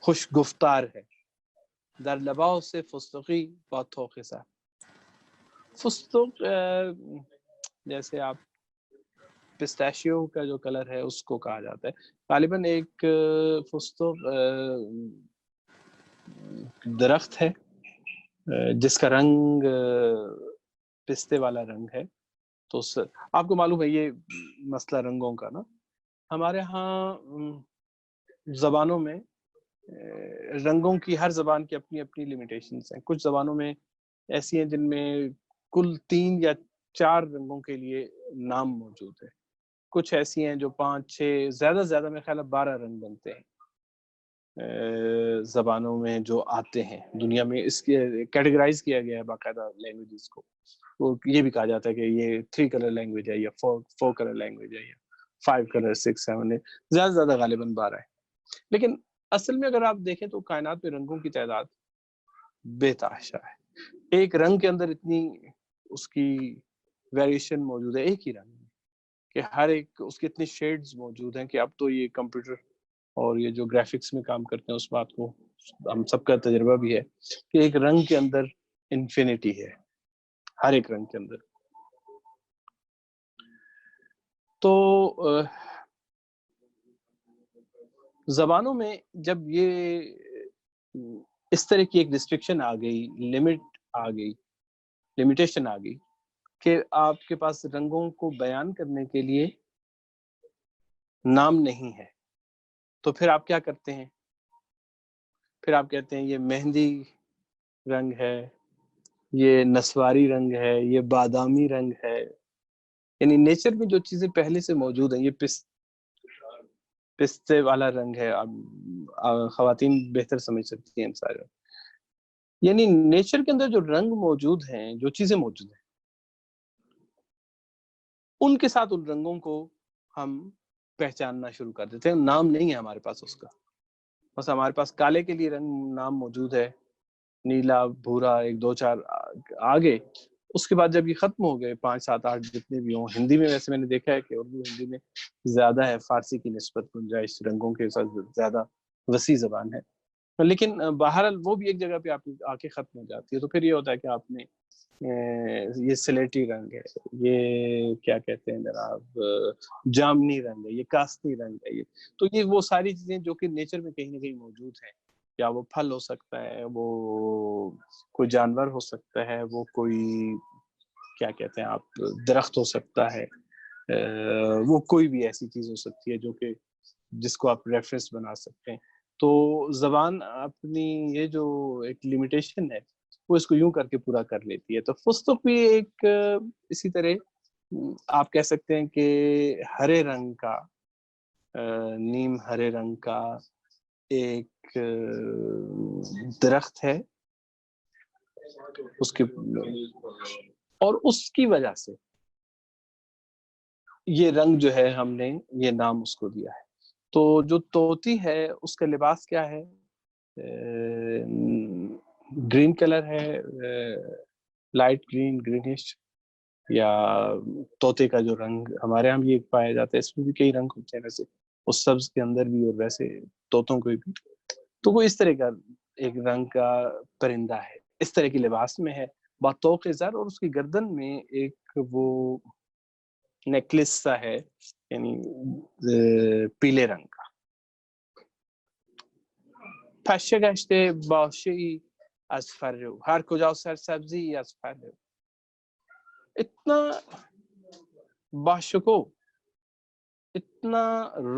خوش گفتار ہے۔ در لباس فستقی با طوق زر، فستق جیسے آپ پسٹیشیو کا جو کلر ہے اس کو کہا جاتا ہے، غالباً ایک فستق درخت ہے جس کا رنگ پستے والا رنگ ہے۔ تو آپ کو معلوم ہے یہ مسئلہ رنگوں کا نا، ہمارے ہاں زبانوں میں رنگوں کی، ہر زبان کی اپنی اپنی لمیٹیشنز ہیں. کچھ زبانوں میں ایسی ہیں جن میں کل 3 یا 4 رنگوں کے لیے نام موجود ہے. کچھ ایسی ہیں جو 5 6 زیادہ سے زیادہ میرے خیال ہے 12 رنگ بنتے ہیں زبانوں میں جو آتے ہیں دنیا میں. اس کے کیٹیگرائز کیا گیا ہے باقاعدہ لینگویجز کو. وہ یہ بھی کہا جاتا ہے کہ یہ 3 کلر لینگویج ہے یا 4 کلر لینگویج ہے یا 5 کلر 6 7 زیادہ سے زیادہ غالباً 12 ہے. لیکن اصل میں اگر آپ دیکھیں تو کائنات میں رنگوں کی تعداد بے تحاشا ہے. ایک رنگ کے اندر اتنی اس کی ویریشن موجود ہے ایک ہی رنگ میں کہ ہر ایک اس کے اتنے شیڈز موجود ہیں کہ اب تو یہ کمپیوٹر اور یہ جو گرافکس میں کام کرتے ہیں اس بات کو ہم سب کا تجربہ بھی ہے کہ ایک رنگ کے اندر انفینٹی ہے ہر ایک رنگ کے اندر. تو زبانوں میں جب یہ اس طرح کی ایک ریسٹرکشن آ گئی، لمٹ آ گئی، لمیٹیشن آ گئی کہ آپ کے پاس رنگوں کو بیان کرنے کے لیے نام نہیں ہے، تو پھر آپ کیا کرتے ہیں؟ پھر آپ کہتے ہیں یہ مہندی رنگ ہے، یہ نسواری رنگ ہے، یہ بادامی رنگ ہے. یعنی نیچر میں جو چیزیں پہلے سے موجود ہیں، یہ پستے والا رنگ ہے. خواتین بہتر سمجھ سکتی ہیں سارے. یعنی نیچر کے اندر جو رنگ موجود ہیں، جو چیزیں موجود ہیں، ان کے ساتھ ان رنگوں کو ہم پہچاننا شروع کر دیتے ہیں. نام نہیں ہے ہمارے پاس اس کا. بس ہمارے پاس کالے کے لیے رنگ نام موجود ہے، نیلا، بھورا، 1 2 4 آگے. اس کے بعد جب یہ ختم ہو گئے 5 7 8 جتنے بھی ہوں، ہندی میں ویسے میں نے دیکھا ہے کہ اردو ہندی میں زیادہ ہے، فارسی کی نسبت گنجائش رنگوں کے ساتھ زیادہ وسیع زبان ہے. لیکن بہرحال وہ بھی ایک جگہ پہ آپ آ کے ختم ہو جاتی ہے. تو پھر یہ ہوتا ہے کہ آپ نے یہ سلیٹی رنگ ہے، یہ کیا کہتے ہیں جناب جامنی رنگ ہے، یہ کاستی رنگ ہے. یہ تو یہ وہ ساری چیزیں جو کہ نیچر میں کہیں نہ کہیں موجود ہیں. یا وہ پھل ہو سکتا ہے، وہ کوئی جانور ہو سکتا ہے، وہ کوئی کیا کہتے ہیں آپ درخت ہو سکتا ہے، وہ کوئی بھی ایسی چیز ہو سکتی ہے جو کہ جس کو آپ ریفرنس بنا سکتے ہیں. تو زبان اپنی یہ جو ایک لمیٹیشن ہے وہ اس کو یوں کر کے پورا کر لیتی ہے. تو فستق بھی ایک اسی طرح آپ کہہ سکتے ہیں کہ ہرے رنگ کا، نیم ہرے رنگ کا ایک درخت ہے اس کے، اور اس کی وجہ سے یہ رنگ جو ہے ہم نے یہ نام اس کو دیا ہے. تو جو طوطی ہے اس کا لباس کیا ہے؟ گرین کلر ہے، لائٹ گرین، گرینش. یا طوطے کا جو رنگ ہمارے یہاں بھی ایک پایا جاتا ہے، اس میں بھی کئی رنگ ہوتے ہیں ویسے، اس سبز کے اندر بھی اور ویسے طوطوں کو بھی. تو وہ اس طرح کا ایک رنگ کا پرندہ ہے، اس طرح کی لباس میں ہے، بطوق زر، اور اس کی گردن میں ایک وہ نیکلس سا ہے، یعنی پیلے رنگ کا. پشه گشته باشی از فرو، ہر کجا سرسبزی از فرو. اتنا باشکو، اتنا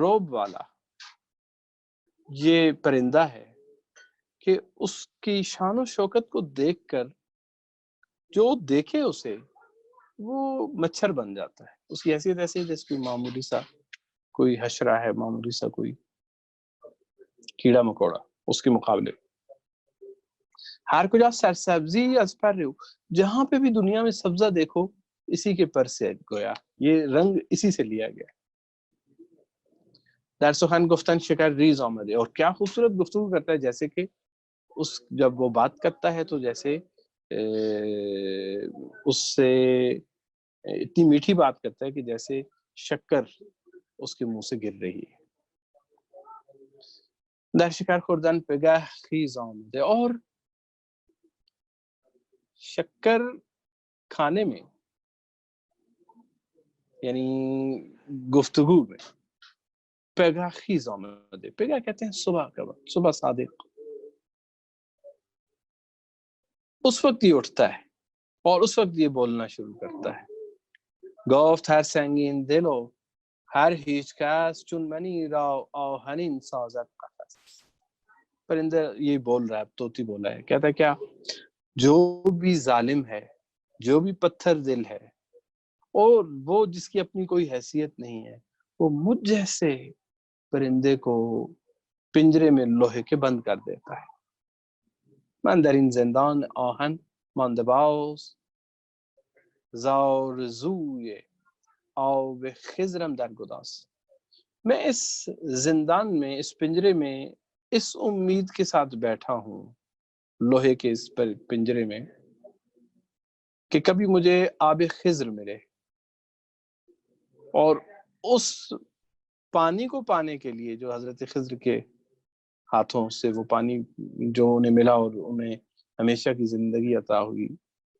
روب والا یہ پرندہ ہے کہ اس کی شان و شوکت کو دیکھ کر جو دیکھے اسے وہ مچھر بن جاتا ہے. اس کی حیثیت ایسی ہے جیسے کوئی معمولی سا کوئی حشرہ ہے، معمولی سا کوئی کیڑا مکوڑا اس کے مقابلے. ہر کجا سرسبزی از فرو، جہاں پہ بھی دنیا میں سبزہ دیکھو اسی کے پر سے گویا یہ رنگ اسی سے لیا گیا. در سخن گفتن شکر ریز آمده، اور کیا خوبصورت گفتگو کرتا ہے، جیسے کہ اس جب وہ بات کرتا ہے تو جیسے اس سے اتنی میٹھی بات کرتا ہے کہ جیسے شکر اس کے منہ سے گر رہی ہے. در شکر خوردن پگه خیز آمده، اور شکر کھانے میں یعنی گفتگو میں پگہ خیز آمده، پگہ کہتے ہیں صبح کا وقت، صبح صادق، اس وقت یہ اٹھتا ہے اور اس وقت یہ بولنا شروع کرتا ہے. گفت هر سنگین دل و هر هیچ کس چون منی را آهنین سازد قفس. پرندہ یہ بول رہا ہے، طوطی بولا ہے، کہتا ہے کیا، جو بھی ظالم ہے، جو بھی پتھر دل ہے، اور وہ جس کی اپنی کوئی حیثیت نہیں ہے، وہ مجھ جیسے پرندے کو پنجرے میں لوہے کے بند کر دیتا ہے. من در این زندان آهن مانده باز، زارزوی آب خضرم در گداز. میں اس زندان میں، اس پنجرے میں اس امید کے ساتھ بیٹھا ہوں، لوہے کے اس پنجرے میں، کہ کبھی مجھے آب خضر ملے، اور اس پانی کو پانے کے لیے جو حضرت خضر کے ہاتھوں سے وہ پانی جو انہیں ملا اور انہیں ہمیشہ کی زندگی عطا ہوئی،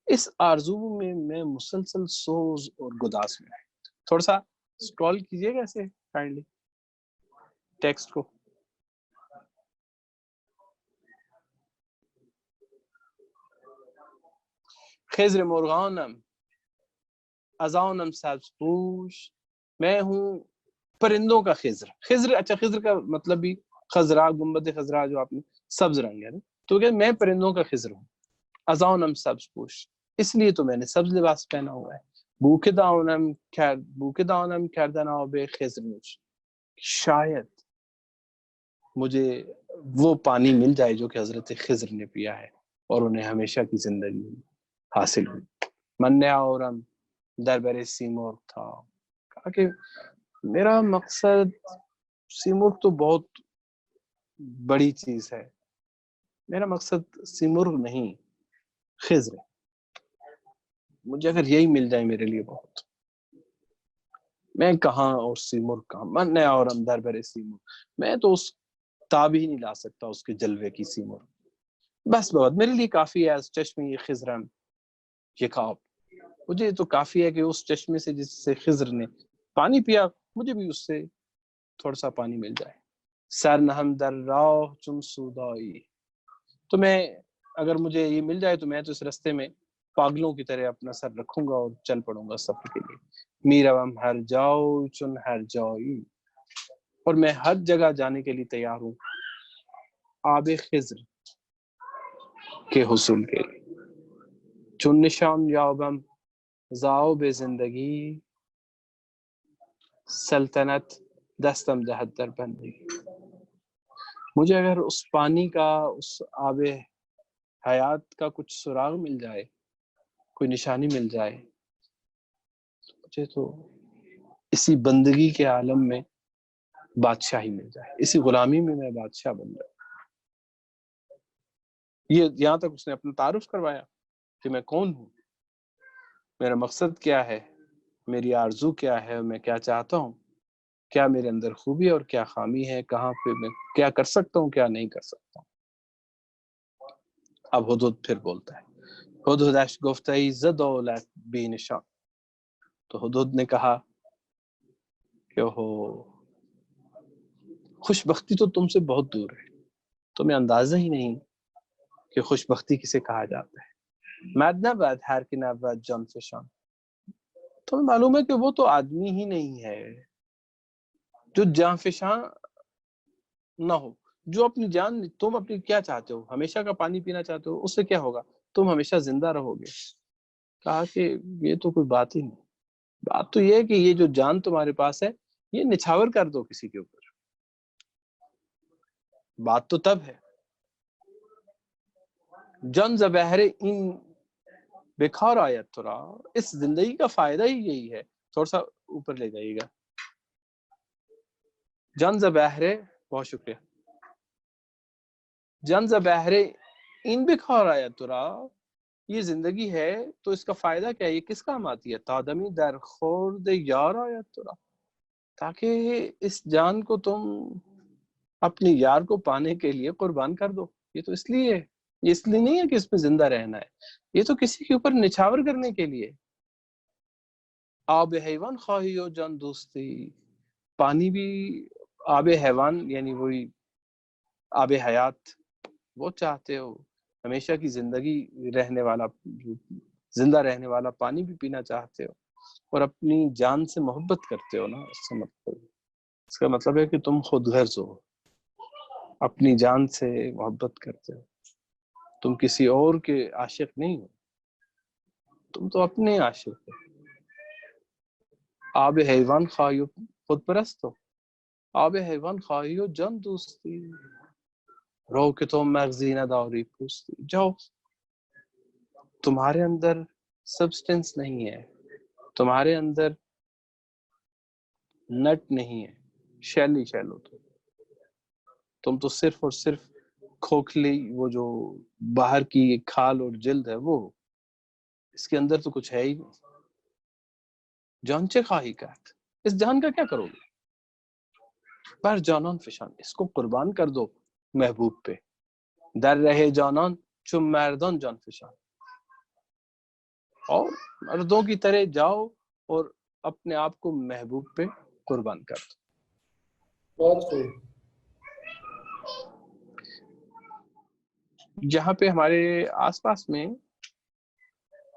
اس آرزو میں میں مسلسل سوز اور گداس میں. تھوڑا سا اسکرول کیجیے گا ایسے کائنڈلی ٹیکسٹ کو. خضر مرغانم ازانم سبز پوش، میں ہوں پرندوں کا خضر. خضر، اچھا خضر کا مطلب بھی خضرا، گنبد خضرا جو آپ نے سبز رنگ ہے نا، تو کہ میں پرندوں کا خضر ہوں. ازانم سبز پوش، اس لیے تو میں نے سبز لباس پہنا ہوا ہے. بوک دانم کردن آب خضر نوش، شاید مجھے وہ پانی مل جائے جو کہ حضرت خضر نے پیا ہے اور انہیں ہمیشہ کی زندگی حاصل ہوئی. من آورم در بر سیمرغ تھا، کہا کہ میرا مقصد سیمرغ تو بہت بڑی چیز ہے، میرا مقصد سیمرغ نہیں خضر ہے. مجھے اگر یہی مل جائے میرے لیے بہت. میں کہاں اور سیمرغ کہاں. من آورم در بر سیمرغ، میں تو اس تاب ہی نہیں لا سکتا اس کے جلوے کی سیمرغ. بس بہت میرے لیے کافی ہے اس چشمے خضرم یہ خواب. مجھے تو کافی ہے کہ اس چشمے سے جس سے خضر نے پانی پیا، مجھے بھی اس سے تھوڑا سا پانی مل جائے. سر نہم در راہ چون سودائی، تو میں اگر مجھے یہ مل جائے تو میں تو اس رستے میں پاگلوں کی طرح اپنا سر رکھوں گا اور چل پڑوں گا سفر کے لیے. میروم ہر جاؤ چون ہر جائی، اور میں ہر جگہ جانے کے لیے تیار ہوں آب خضر کے حصول کے لیے. چون نشان یابم زاؤ بے زندگی، سلطنت دستم دہد در بندگی. مجھے اگر اس پانی کا، اس آب حیات کا کچھ سراغ مل جائے، کوئی نشانی مل جائے، مجھے تو اسی بندگی کے عالم میں بادشاہی مل جائے، اسی غلامی میں میں بادشاہ بن جاؤں. یہ یہاں تک اس نے اپنا تعارف کروایا کہ میں کون ہوں، میرا مقصد کیا ہے، میری آرزو کیا ہے، میں کیا چاہتا ہوں، کیا میرے اندر خوبی اور کیا خامی ہے، کہاں پہ میں کیا کر سکتا ہوں، کیا نہیں کر سکتا ہوں. اب ہدہد پھر بولتا ہے. ہدہدش گفتئی ز دولت بی نشان، تو ہدہد نے کہا کہ ہو خوش بختی تو تم سے بہت دور ہے، تمہیں اندازہ ہی نہیں کہ خوش بختی کسے کہا جاتا ہے. مرد نبود ہر کی نبود جان فشان، تمہیں معلوم ہے کہ وہ تو آدمی ہی نہیں ہے جو جان فشاں نہ ہو. جو اپنی جان، تم اپنی کیا چاہتے ہو، ہمیشہ کا پانی پینا چاہتے ہو، اس سے کیا ہوگا، تم ہمیشہ زندہ رہو گے. کہا کہ یہ تو کوئی بات ہی نہیں، بات تو یہ ہے کہ یہ جو جان تمہارے پاس ہے یہ نچھاور کر دو کسی کے اوپر. بات تو تب ہے. جان ز بہر این بکھار آیت ترا، اس زندگی کا فائدہ ہی یہی ہے. تھوڑا سا اوپر لے جائیے گا. جان ز بہر، بہت شکریہ. جان ز بہر این بکھار آیت ترا، یہ زندگی ہے تو اس کا فائدہ کیا ہے، یہ کس کام آتی ہے. تادمی در خورد یار آیت ترا، تاکہ اس جان کو تم اپنی یار کو پانے کے لیے قربان کر دو. یہ تو اس لیے ہے، یہ اس لیے نہیں ہے کہ اس پہ زندہ رہنا ہے، یہ تو کسی کے اوپر نچھاور کرنے کے لیے. آب حیوان خواہی ہو جان دوستی، پانی بھی آب حیوان یعنی وہی آب حیات وہ چاہتے ہو، ہمیشہ کی زندگی رہنے والا، زندہ رہنے والا پانی بھی پینا چاہتے ہو. اور اپنی جان سے محبت کرتے ہو نا، اس کا مطلب ہے کہ تم خود غرض ہو، اپنی جان سے محبت کرتے ہو، تم کسی اور کے عاشق نہیں ہو، تم تو اپنے عاشق ہو۔ آب حیوان خواہی ہو خود پرست ہو، آب حیوان خواہی ہو جان دوستی، رو کہ تو مغزی نداری پوستی۔ جاؤ، تمہارے اندر سبسٹنس نہیں ہے، تمہارے اندر نٹ نہیں ہے، شیلی شیل ہو تم تو صرف اور صرف کھوکھلی، وہ جو باہر کی کھال اور جلد ہے وہ، اس کے اندر تو کچھ ہے ہی نہیں۔ جانچے خواہی کرت، اس جان کا کیا کرو گے؟ پر جانان فشان، اس کو قربان کر دو محبوب پہ، در رہے جانان چم مردان جان فشان، اور مردوں کی طرح جاؤ اور اپنے آپ کو محبوب پہ قربان کر دو۔ بہت خوب۔ جہاں پہ ہمارے آس پاس میں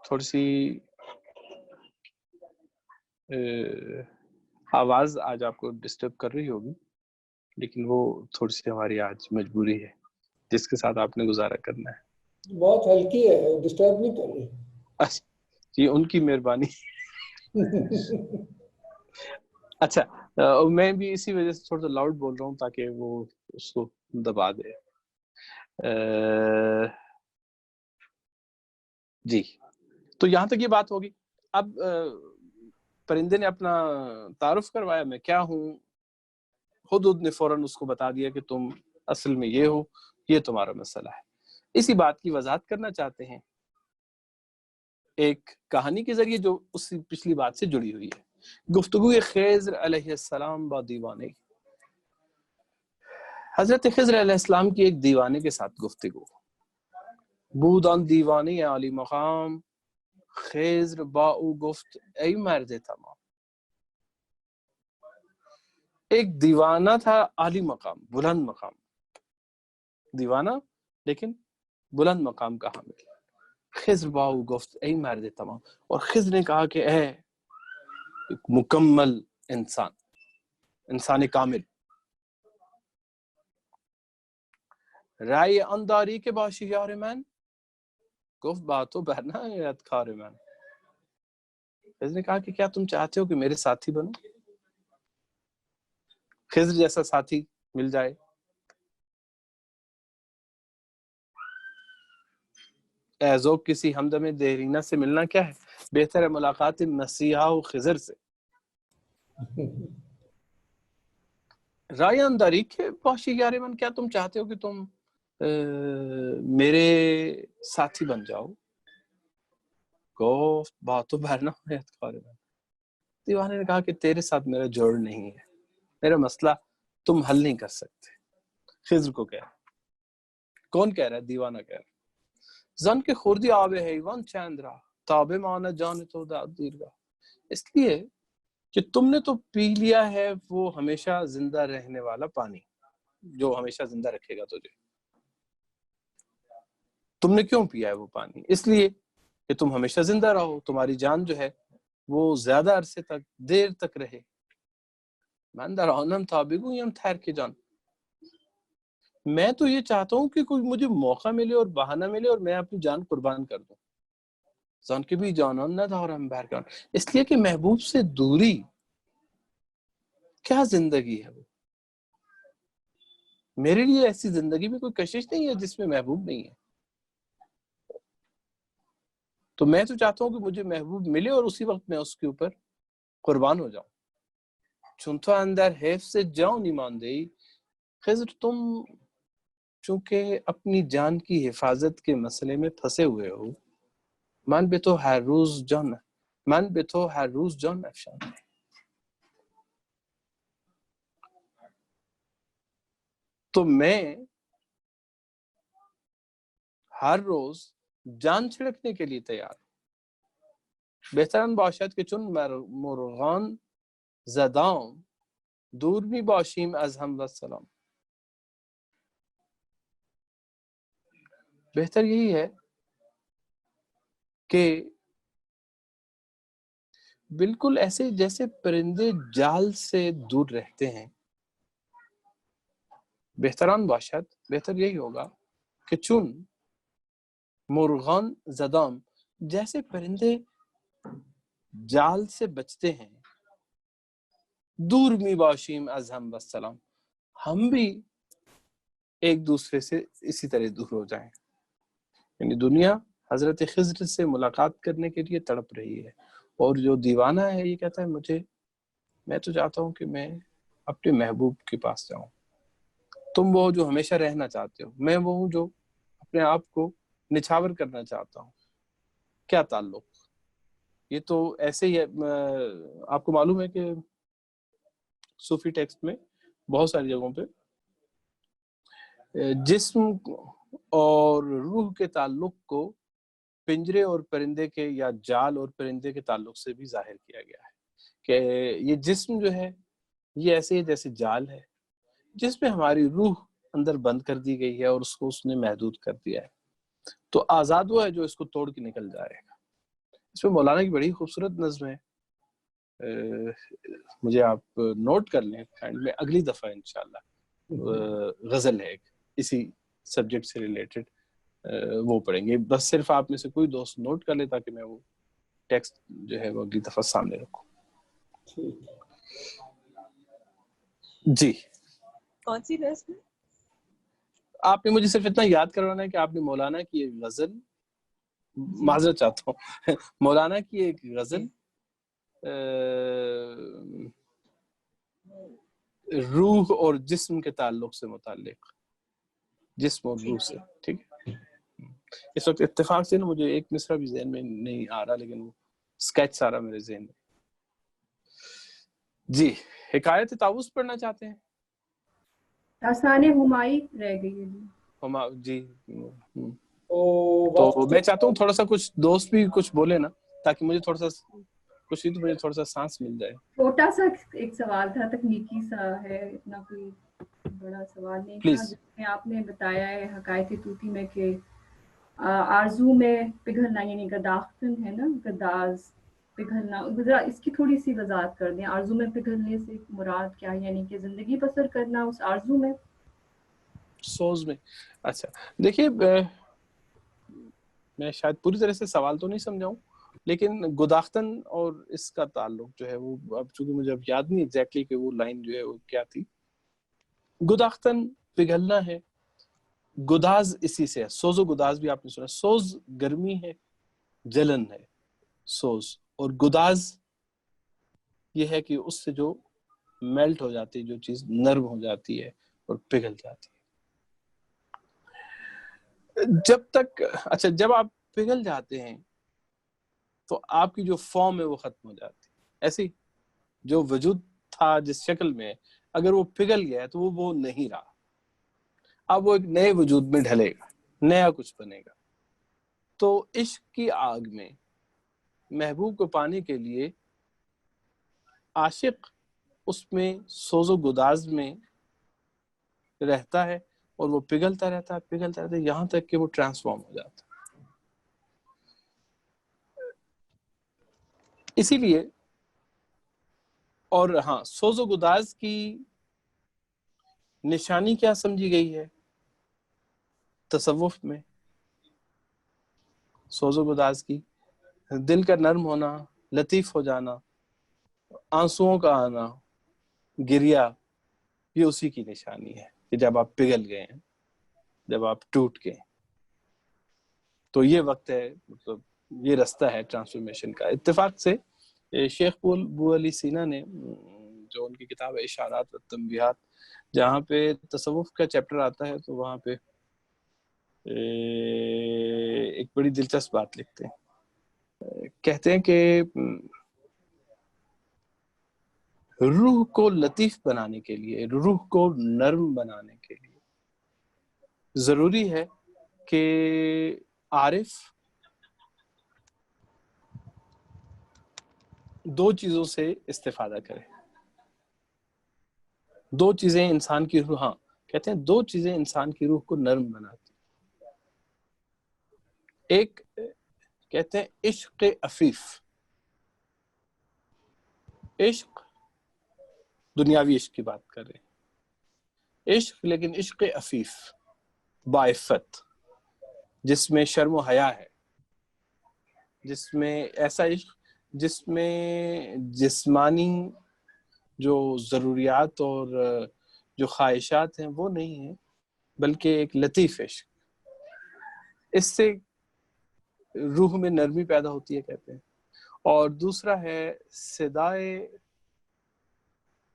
تھوڑی سی آواز آج آپ کو ڈسٹرب کر رہی ہوگی، لیکن وہ تھوڑی سی ہماری آج مجبوری ہے جس کے ساتھ آپ نے گزارا کرنا ہے۔ بہت ہلکی ہے، ڈسٹرب نہیں کر رہی۔ یہ ان کی مہربانی۔ اچھا، میں بھی اسی وجہ سے تھوڑا سا لاؤڈ بول رہا ہوں تاکہ وہ اس کو دبا دے۔ جی، تو یہاں تک یہ بات ہوگی۔ اب پرندے نے اپنا تعارف کروایا، میں کیا ہوں، ہدہد نے فوراً اس کو بتا دیا کہ تم اصل میں یہ ہو، یہ تمہارا مسئلہ ہے۔ اسی بات کی وضاحت کرنا چاہتے ہیں ایک کہانی کے ذریعے جو اس پچھلی بات سے جڑی ہوئی ہے۔ گفتگو خضر علیہ السلام با دیوانے، حضرت خضر علیہ السلام کی ایک دیوانے کے ساتھ گفتگو۔ بودان دیوانی عالی مقام، خضر با او گفت ای مرد تمام۔ ایک دیوانہ تھا عالی مقام، بلند مقام، دیوانہ لیکن بلند مقام کا حامل۔ خضر با او گفت ای مرد تمام، اور خضر نے کہا کہ اے ایک مکمل انسان کامل، رائے انداری کے باشی یار من، گفت باتو بہنا یادکار من۔ خضر نے کہا کہ کیا تم چاہتے ہو کہ میرے ساتھی بنو، خضر جیسا ساتھی مل جائے؟ اے ذوق کسی ہمدم دیرینہ سے ملنا کیا ہے، بہتر ہے ملاقات مسیحا و خضر سے۔ رائے انداری کے باشی یار من، کیا تم چاہتے ہو کہ تم میرے ساتھی بن جاؤ؟ گفت باتو بھرنا یادکار من۔ دیوانے نے کہا کہ تیرے ساتھ میرا جوڑ نہیں ہے، میرا مسئلہ تم حل نہیں کر سکتے۔ خضر کو کہہ رہا، کون کہہ رہا ہے؟ دیوانہ کہہ رہا، زن کے خوردی آب حیوان چند رہا، تابع مانا جان تو دیر گاہ۔ اس لیے کہ تم نے تو پی لیا ہے وہ ہمیشہ زندہ رہنے والا پانی، جو ہمیشہ زندہ رکھے گا تجھے۔ تم نے کیوں پیا ہے وہ پانی؟ اس لیے کہ تم ہمیشہ زندہ رہو، تمہاری جان جو ہے وہ زیادہ عرصے تک، دیر تک رہے۔ من در آنم تا بگویم ترک جان، میں تو یہ چاہتا ہوں کہ کوئی مجھے موقع ملے اور بہانہ ملے اور میں اپنی جان قربان کر دوں۔ زان کے بھی جانان نہ دارم برگان، اس لیے کہ محبوب سے دوری کیا زندگی ہے وہ، میرے لیے ایسی زندگی میں کوئی کشش نہیں ہے جس میں محبوب نہیں ہے۔ تو میں تو چاہتا ہوں کہ مجھے محبوب ملے اور اسی وقت میں اس کے اوپر قربان ہو جاؤں۔ چون تو اندر حفظ جان ایمان دہی، خضر تم چونکہ اپنی جان کی حفاظت کے مسئلے میں پھنسے ہوئے ہو، من بے تو ہر روز جان افشان، تو میں ہر روز جان چھڑکنے کے لیے تیار ہوں۔ بہترین باشد کہ چون مرغان زدام، دور بھی باشیم از ہم و سلام۔ بہتر یہی ہے کہ بالکل ایسے جیسے پرندے جال سے دور رہتے ہیں، بہتران باشد بہتر یہی ہوگا کہ چون مرغان زدام، جیسے پرندے جال سے بچتے ہیں، دور می باشیم از ہم والسلام، ہم بھی ایک دوسرے سے اسی طرح دور ہو جائیں. یعنی دنیا حضرت خضر سے ملاقات کرنے کے لیے تڑپ رہی ہے، اور جو دیوانہ ہے یہ کہتا ہے میں تو چاہتا ہوں کہ میں اپنے محبوب کے پاس جاؤں. تم وہ جو ہمیشہ رہنا چاہتے ہو، میں وہ ہوں جو اپنے آپ کو نچھاور کرنا چاہتا ہوں. کیا تعلق؟ یہ تو ایسے ہی ہے. آپ کو معلوم ہے کہ صوفی ٹیکسٹ میں بہت ساری جگہوں پہ جسم اور روح کے تعلق کو پنجرے اور پرندے کے یا جال اور پرندے کے تعلق سے بھی ظاہر کیا گیا ہے کہ یہ جسم جو ہے یہ ایسے ہی جیسے جال ہے جس میں ہماری روح اندر بند کر دی گئی ہے اور اس نے محدود کر دیا ہے. تو آزاد وہ ہے جو اس کو توڑ کے نکل جائے گا. اس میں مولانا کی بڑی خوبصورت نظم ہے، مجھے آپ نوٹ کر لیں میں اگلی دفعہ انشاءاللہ غزل ہے ایک اسی سبجیکٹ سے ریلیٹڈ، وہ پڑھیں گے. بس صرف آپ میں سے کوئی دوست نوٹ کر لے تاکہ میں وہ ٹیکسٹ جو ہے وہ اگلی دفعہ سامنے رکھوں. جی کون سی نسل؟ آپ نے مجھے صرف اتنا یاد کروانا ہے کہ آپ نے مولانا کی ایک غزل، معذرت چاہتا ہوں، مولانا کی ایک غزل روح اور جسم کے تعلق سے متعلق، جسم اور روح سے، ٹھیک ہے. اس وقت اتفاق سے نا مجھے ایک مصرع بھی ذہن میں نہیں آ رہا، لیکن وہ اسکیچ سارا میرے ذہن میں. جی حکایت طاووس پڑھنا چاہتے ہیں؟ آسان ہمائی رہ گئی ہے جی تو میں چاہتا ہوں تھوڑا سا کچھ دوست بھی کچھ بولے نا، تاکہ مجھے تھوڑا سا کچھ نہیں تو مجھے تھوڑا سا سانس مل جائے. چھوٹا سا ایک سوال تھا، تکنیکی سا ہے، اتنا کوئی بڑا سوال نہیں تھا. پلیز. جس میں آپ نے بتایا ہے حکایت طوطی میں کہ آرزو میں پگھلنا، یعنی گداختن ہے نا، گداز پگھلنا، ذرا اس کی تھوڑی سی وضاحت کر دیں. آرزو میں پگھلنے سے مراد کیا ہے؟ یعنی کہ زندگی بسر کرنا اس آرزو میں، سوز میں. اچھا دیکھیے، میں شاید پوری طرح سے سوال تو نہیں سمجھاؤں، لیکن گداختن اور اس کا تعلق جو ہے وہ اب چونکہ مجھے اب یاد نہیں ایگزیکٹلی کہ وہ لائن جو ہے وہ کیا تھی. گداختن پگھلنا ہے، گداز اسی سے ہے. سوز و گداز بھی آپ نے سنا. سوز گرمی ہے، جلن ہے سوز، اور گداز یہ ہے کہ اس سے جو میلٹ ہو جاتی ہے، جو چیز نرم ہو جاتی ہے اور پگھل جاتی ہے. جب تک اچھا جب آپ پگھل جاتے ہیں تو آپ کی جو فارم ہے وہ ختم ہو جاتی ہے. ایسی جو وجود تھا جس شکل میں، اگر وہ پگھل گیا ہے تو وہ نہیں رہا. اب وہ ایک نئے وجود میں ڈھلے گا، نیا کچھ بنے گا. تو عشق کی آگ میں محبوب کو پانے کے لیے عاشق اس میں سوز و گداز میں رہتا ہے اور وہ پگھلتا رہتا ہے یہاں تک کہ وہ ٹرانسفارم ہو جاتا ہے. اسی لیے اور ہاں، سوز و گداز کی نشانی کیا سمجھی گئی ہے تصوف میں؟ سوز و گداز کی دل کا نرم ہونا، لطیف ہو جانا، آنسوؤں کا آنا، گریا، یہ اسی کی نشانی ہے کہ جب آپ پگھل گئے ہیں، جب آپ ٹوٹ گئے. تو یہ وقت ہے، مطلب یہ رستہ ہے ٹرانسفارمیشن کا. اتفاق سے شیخ بو علی سینا نے جو ان کی کتاب ہے اشارات و تنبیہات، جہاں پہ تصوف کا چیپٹر آتا ہے تو وہاں پہ ایک بڑی دلچسپ بات لکھتے ہیں. کہتے ہیں کہ روح کو لطیف بنانے کے لیے، روح کو نرم بنانے کے لیے ضروری ہے کہ عارف دو چیزوں سے استفادہ کرے. دو چیزیں انسان کی روح، ہاں کہتے ہیں دو چیزیں انسان کی روح کو نرم بناتی. ایک کہتے ہیں عشق عفیف، عشق دنیاوی عشق کی بات کر رہے ہیں، عشق لیکن عشق عفیف باعفت، جس میں شرم و حیا ہے، جس میں ایسا عشق جس میں جسمانی جو ضروریات اور جو خواہشات ہیں وہ نہیں ہیں، بلکہ ایک لطیف عشق، اس سے روح میں نرمی پیدا ہوتی ہے کہتے ہیں. اور دوسرا ہے صدائے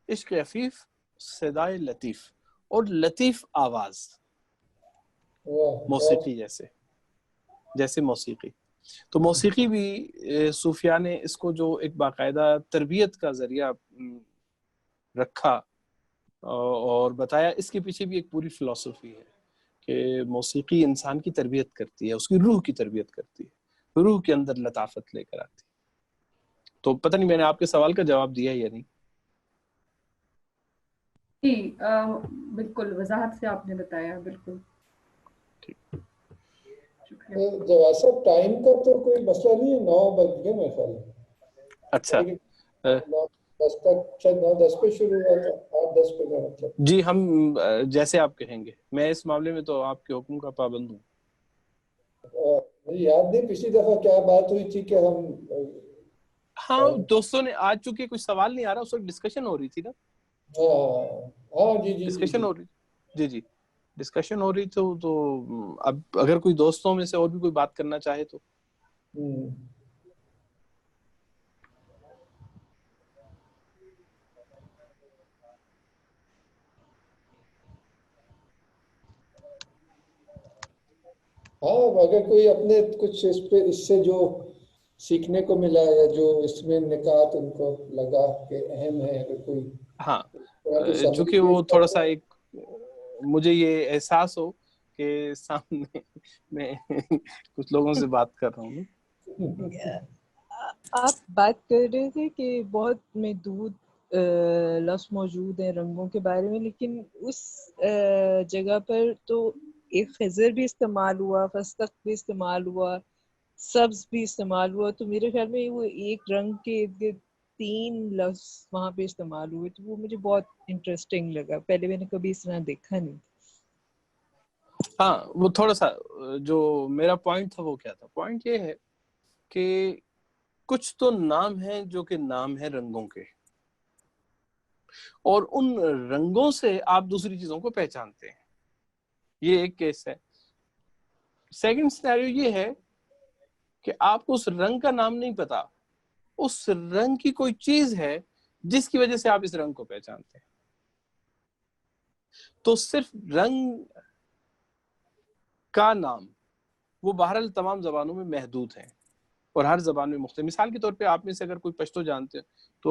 عشق عفیف، صدائے لطیف، اور لطیف آواز موسیقی جیسے موسیقی. تو موسیقی بھی صوفیاء نے اس کو جو ایک باقاعدہ تربیت کا ذریعہ رکھا اور بتایا، اس کے پیچھے بھی ایک پوری فلسفی ہے کہ موسیقی انسان کی تربیت کرتی ہے، اس کی روح کی تربیت کرتی ہے، روح کے اندر لطافت لے کر آتی ہے. تو پتہ نہیں میں نے آپ کے سوال کا جواب دیا یا نہیں. جی بالکل وضاحت سے آپ نے بتایا. بالکل جواد صاحب ٹائم کا تو کوئی مسئلہ نہیں ہے، 9 بج گئے میرے خیال میں. اچھا 10 تک شاید 9:10 پہ شروع ہوا تھا، 8:10 پہ کا مطلب. جی ہم جیسے آپ کہیں گے، میں اس معاملے میں تو آپ کے حکم کا پابند ہوں. مجھے یاد نہیں پچھلی دفعہ کیا بات ہوئی تھی کہ ہم ہاں دوستوں نے آج چونکہ کوئی سوال نہیں آ رہا، اس وقت ڈسکشن ہو رہی تھی نا. ہاں جی ڈسکشن ہو رہی جی ڈسکشن ہو رہی تو اب اگر کوئی دوستوں میں سے اور بھی کوئی بات کرنا چاہے تو. ہاں اگر کوئی اپنے کچھ اس سے جو سیکھنے کو ملا یا جو اس میں نکات ان کو لگا کہ اہم ہے، اگر کوئی ہاں چونکہ وہ تھوڑا سا ایک مجھے یہ احساس ہو کہ سامنے میں کچھ لوگوں سے بات کر رہا ہوں. آپ بات کر رہے تھے کہ بہت محدود لفظ موجود ہیں رنگوں کے بارے میں، لیکن اس جگہ پر تو ایک خضر بھی استعمال ہوا، فستق بھی استعمال ہوا، سبز بھی استعمال ہوا. تو میرے خیال میں وہ ایک رنگ کے 3 لفظ وہاں پہ استعمال ہوئے، تو وہ مجھے بہت انٹرسٹنگ لگا. پہلے میں نے کبھی اس طرح دیکھا نہیں. ہاں وہ تھوڑا سا جو میرا پوائنٹ تھا وہ کیا تھا، پوائنٹ یہ ہے کہ کچھ تو نام ہیں جو کہ نام ہیں رنگوں کے، اور ان رنگوں سے آپ دوسری چیزوں کو پہچانتے ہیں. یہ ایک کیس ہے. سیکنڈ سینیریو یہ ہے کہ آپ کو اس رنگ کا نام نہیں پتا، اس رنگ کی کوئی چیز ہے جس کی وجہ سے آپ اس رنگ کو پہچانتے ہیں. تو صرف رنگ کا نام وہ بہرحال تمام زبانوں میں محدود ہیں اور ہر زبان میں مختلف. مثال کے طور پہ آپ میں سے اگر کوئی پشتو جانتے ہیں تو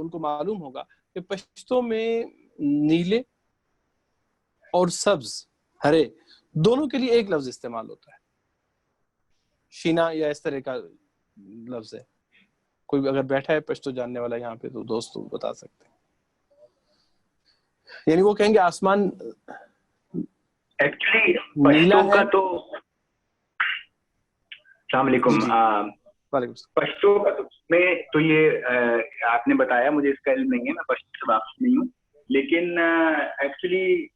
ان کو معلوم ہوگا کہ پشتو میں نیلے اور سبز ہرے دونوں کے لیے ایک لفظ استعمال ہوتا ہے، شینا یا اس طرح کا لفظ ہے. کوئی اگر بیٹھا ہے پشتو جاننے والا یہاں پہ تو دوست بتا سکتے ہیں. یعنی وہ کہیں گے آسمان ایکچولی نیلا پشتو ہے. کا تو السلام علیکم. پشتو میں تو یہ آپ نے بتایا، مجھے اس کا علم نہیں ہے، میں پشتو سے واقف نہیں ہوں. لیکن ایکچولی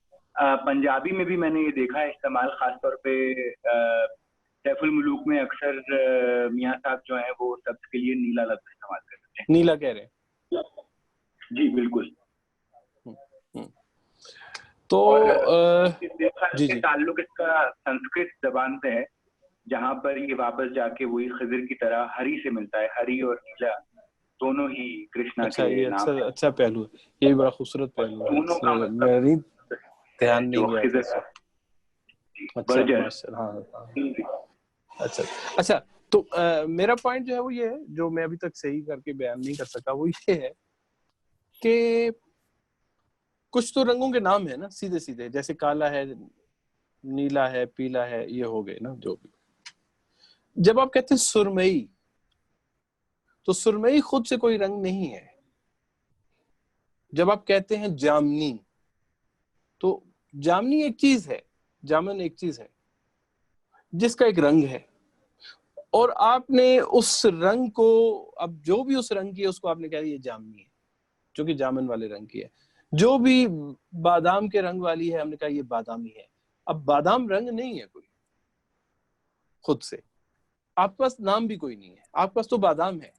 پنجابی میں بھی میں نے یہ دیکھا ہے استعمال، خاص طور پہ سیف الملوک میں اکثر میاں صاحب جو ہیں وہ سبز کے لیے نیلا لفظ استعمال کرتے ہیں. نیلا کہہ رہے ہیں جی بالکل. تو جی تعلق اس کا سنسکرت زبان سے ہے، جہاں پر یہ واپس جا کے وہی خضر کی طرح ہری سے ملتا ہے. ہری اور نیلا دونوں ہی کرشنا کے نام ہیں. اچھا پہلو ہے، یہ بھی بڑا خوبصورت پہلو ہے. دونوں کا مطلب دھیان نہیں گیا. اچھا تو میرا پوائنٹ جو ہے وہ یہ ہے، جو میں ابھی تک صحیح کر کے بیان نہیں کر سکا، وہ یہ ہے کہ کچھ تو رنگوں کے نام ہیں نا سیدھے سیدھے، جیسے کالا ہے، نیلا ہے، پیلا ہے، یہ ہو گئے نا جو بھی. جب آپ کہتے ہیں سرمئی، تو سرمئی خود سے کوئی رنگ نہیں ہے. جب آپ کہتے ہیں جامنی، تو جامنی ایک چیز ہے، جامن ایک چیز ہے جس کا ایک رنگ ہے. اور آپ نے اس رنگ کو، اب جو بھی اس رنگ کی ہے اس کو آپ نے کہا یہ جامنی ہے، جو کہ جامن والے رنگ کی ہے. جو بھی بادام کے رنگ والی ہے ہم نے کہا یہ بادامی ہے. اب بادام رنگ نہیں ہے کوئی خود سے، آپ کے پاس نام بھی کوئی نہیں ہے، آپ کے پاس تو بادام ہے.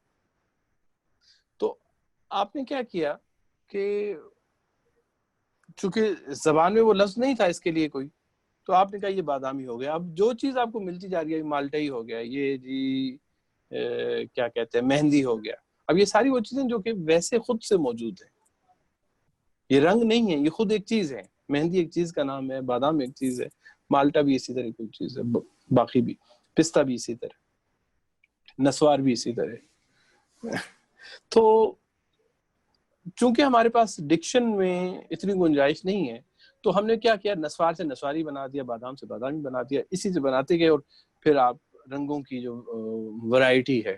تو آپ نے کیا کیا کہ چونکہ زبان میں وہ لفظ نہیں تھا اس کے لیے کوئی، تو آپ نے کہا یہ بادامی ہو گیا. اب جو چیز آپ کو ملتی جا رہی ہے، مالٹا ہی ہو گیا، یہ جی کیا کہتے ہیں مہندی ہو گیا. اب یہ ساری وہ چیزیں جو کہ ویسے خود سے موجود ہیں، یہ رنگ نہیں ہے، یہ خود ایک چیز ہے. مہندی ایک چیز کا نام ہے، بادام ایک چیز ہے، مالٹا بھی اسی طرح کوئی چیز ہے، باقی بھی پستہ بھی اسی طرح، نسوار بھی اسی طرح. تو چونکہ ہمارے پاس ڈکشن میں اتنی گنجائش نہیں ہے، تو ہم نے کیا کیا، نسوار سے نسواری بنا دیا، بادام سے بادامی بنا دیا، اسی سے بناتے گئے. اور پھر آپ رنگوں کی جو ورائٹی ہے،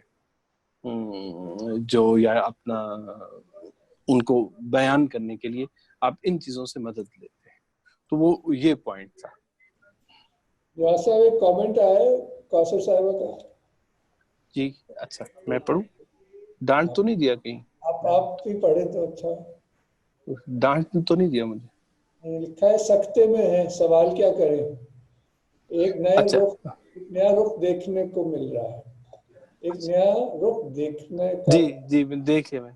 جو یا اپنا ان کو بیان کرنے کے لیے آپ ان چیزوں سے مدد لیتے ہیں. تو وہ یہ پوائنٹ تھا. یہاں سے ایک کامنٹ آیا ہے کوثر صاحبہ کا. جی اچھا میں پڑھوں؟ ڈانٹ تو نہیں دیا کہیں؟ آپ بھی پڑھے تو اچھا. ڈانٹ تو نہیں دیا مجھے؟ لکھا ہے سکتے میں ہے، سوال کیا کریں، ایک نیا رخ دیکھنے کو مل رہا ہے، ایک نیا رخ دیکھنے کا. جی جی دیکھ لیا میں.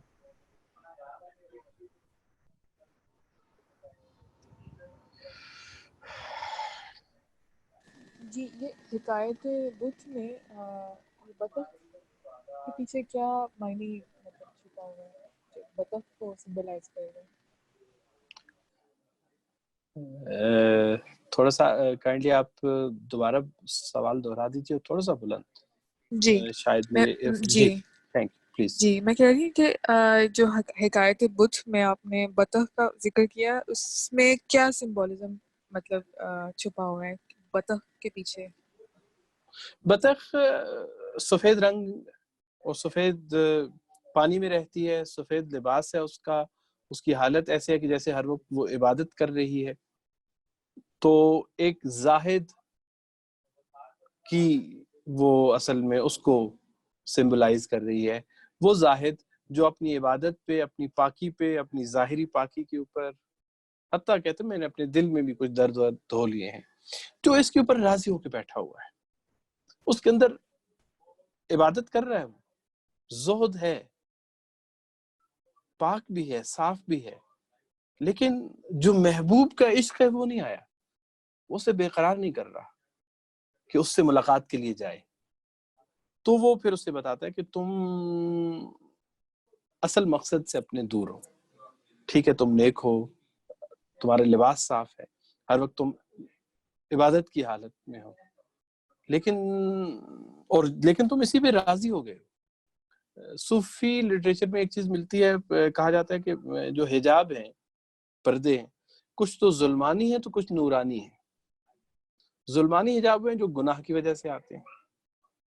جی یہ حکایت بت میں یہ بطخ کے پیچھے کیا معنی مطلب چھپا ہوا ہے جو بطخ کو سمبلائز کر رہے ہیں؟ تھوڑا سا کائنڈلی آپ دوبارہ سوال دہرا دیجیے، تھوڑا سا بلند. جی شاید میں میرے جی تھینک یو پلیز. جی میں کہہ رہی ہوں کہ جو حکایت بت میں آپ نے بطخ کا ذکر کیا، اس میں کیا سمبولزم مطلب چھپا ہوا ہے بطخ کے پیچھے؟ بطخ سفید رنگ اور سفید پانی میں رہتی ہے، سفید لباس ہے اس کا، اس کی حالت ایسے ہے کہ جیسے ہر وقت وہ عبادت کر رہی ہے. تو ایک زاہد کی وہ اصل میں اس کو سمبلائز کر رہی ہے. وہ زاہد جو اپنی عبادت پہ، اپنی پاکی پہ، اپنی ظاہری پاکی کے اوپر، حتیٰ کہتے ہیں میں نے اپنے دل میں بھی کچھ درد دھو لیے ہیں، جو اس کے اوپر راضی ہو کے بیٹھا ہوا ہے، اس کے اندر عبادت کر رہا ہے، وہ زہد ہے، پاک بھی ہے، صاف بھی ہے، لیکن جو محبوب کا عشق ہے وہ نہیں آیا، وہ اسے بے قرار نہیں کر رہا کہ اس سے ملاقات کے لیے جائے. تو وہ پھر اسے بتاتا ہے کہ تم اصل مقصد سے اپنے دور ہو. ٹھیک ہے تم نیک ہو، تمہارا لباس صاف ہے، ہر وقت تم عبادت کی حالت میں ہو، لیکن تم اسی پہ راضی ہو گئے. صوفی لٹریچر میں ایک چیز ملتی ہے، کہا جاتا ہے کہ جو حجاب ہیں، پردے ہیں، کچھ تو ظلمانی ہیں تو کچھ نورانی ہیں. ظلمانی حجاب ہیں جو گناہ کی وجہ سے آتے ہیں،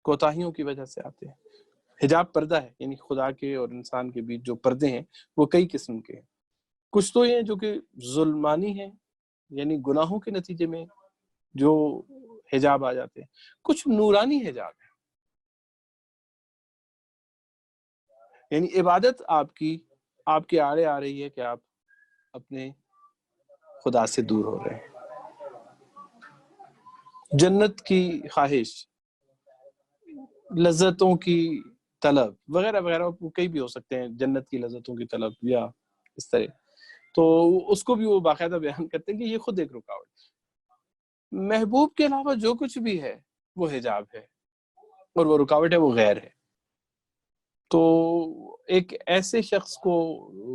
کوتاہیوں کی وجہ سے آتے ہیں. حجاب پردہ ہے، یعنی خدا کے اور انسان کے بیچ جو پردے ہیں وہ کئی قسم کے ہیں. کچھ تو یہ ہیں جو کہ ظلمانی ہیں، یعنی گناہوں کے نتیجے میں جو حجاب آ جاتے ہیں. کچھ نورانی حجاب ہیں، یعنی عبادت آپ کے آڑے آ رہی ہے کہ آپ اپنے خدا سے دور ہو رہے ہیں. جنت کی خواہش، لذتوں کی طلب وغیرہ وغیرہ، کئی بھی ہو سکتے ہیں، جنت کی لذتوں کی طلب یا اس طرح. تو اس کو بھی وہ باقاعدہ بیان کرتے ہیں کہ یہ خود ایک رکاوٹ. محبوب کے علاوہ جو کچھ بھی ہے وہ حجاب ہے اور وہ رکاوٹ ہے، وہ غیر ہے. تو ایک ایسے شخص کو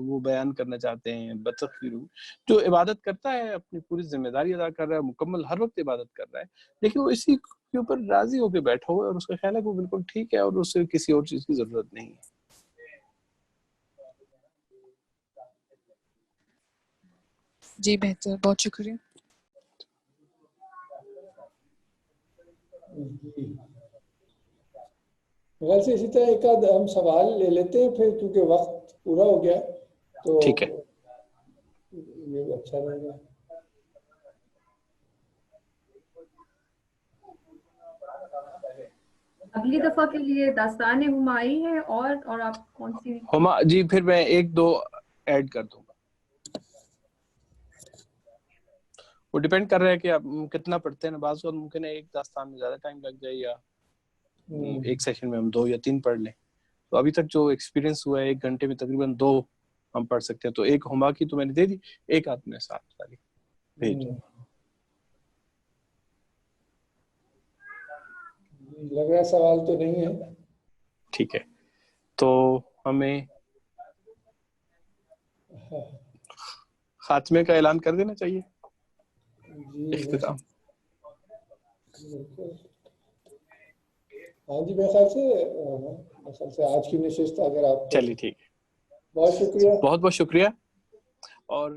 وہ بیان کرنا چاہتے ہیں بطخ کی روح، جو عبادت کرتا ہے، اپنی پوری ذمہ داری ادا کر رہا ہے، مکمل ہر وقت عبادت کر رہا ہے، لیکن وہ اسی کے اوپر راضی ہو کے بیٹھا ہوا ہے، اور اس کا خیال ہے کہ وہ بالکل ٹھیک ہے اور اسے کسی اور چیز کی ضرورت نہیں ہے. جی بہتر، بہت شکریہ. غیر سے اسی طرح ایک آدھ ہم سوال لے لیتے ہیں پھر، کیونکہ وقت پورا ہو گیا تو ٹھیک ہے. یہ اچھا رہے گا. اگلی دفعہ کے لیے داستان ہمائی ہے اور آپ کون سی ہما جی پھر میں ایک دو ایڈ کر دوں گا. وہ ڈیپینڈ کر رہا ہے کہ آپ کتنا پڑھتے ہیں نا. بعض وقت ممکن ہے ایک داستان میں زیادہ ٹائم لگ جائے یا ایک سیشن میں ہم 2 یا 3 پڑھ لیں. تو ابھی تک جو ایکسپیرینس ہوا ہے 1 گھنٹے میں تقریباً 2 ہم پڑھ سکتے ہیں. تو ایک ہما کی تو میں نے دے دی, ایک آدھ میں ساتھ والی بھیج دوں. لگ رہا سوال تو نہیں ہے. ٹھیک ہے, تو ہمیں خاتمے کا اعلان کر دینا چاہیے. اختتام. ہاں جی, میرے خیال سے آج کی نشست اگر آپ چلیے ٹھیک ہے, بہت شکریہ. بہت بہت شکریہ. اور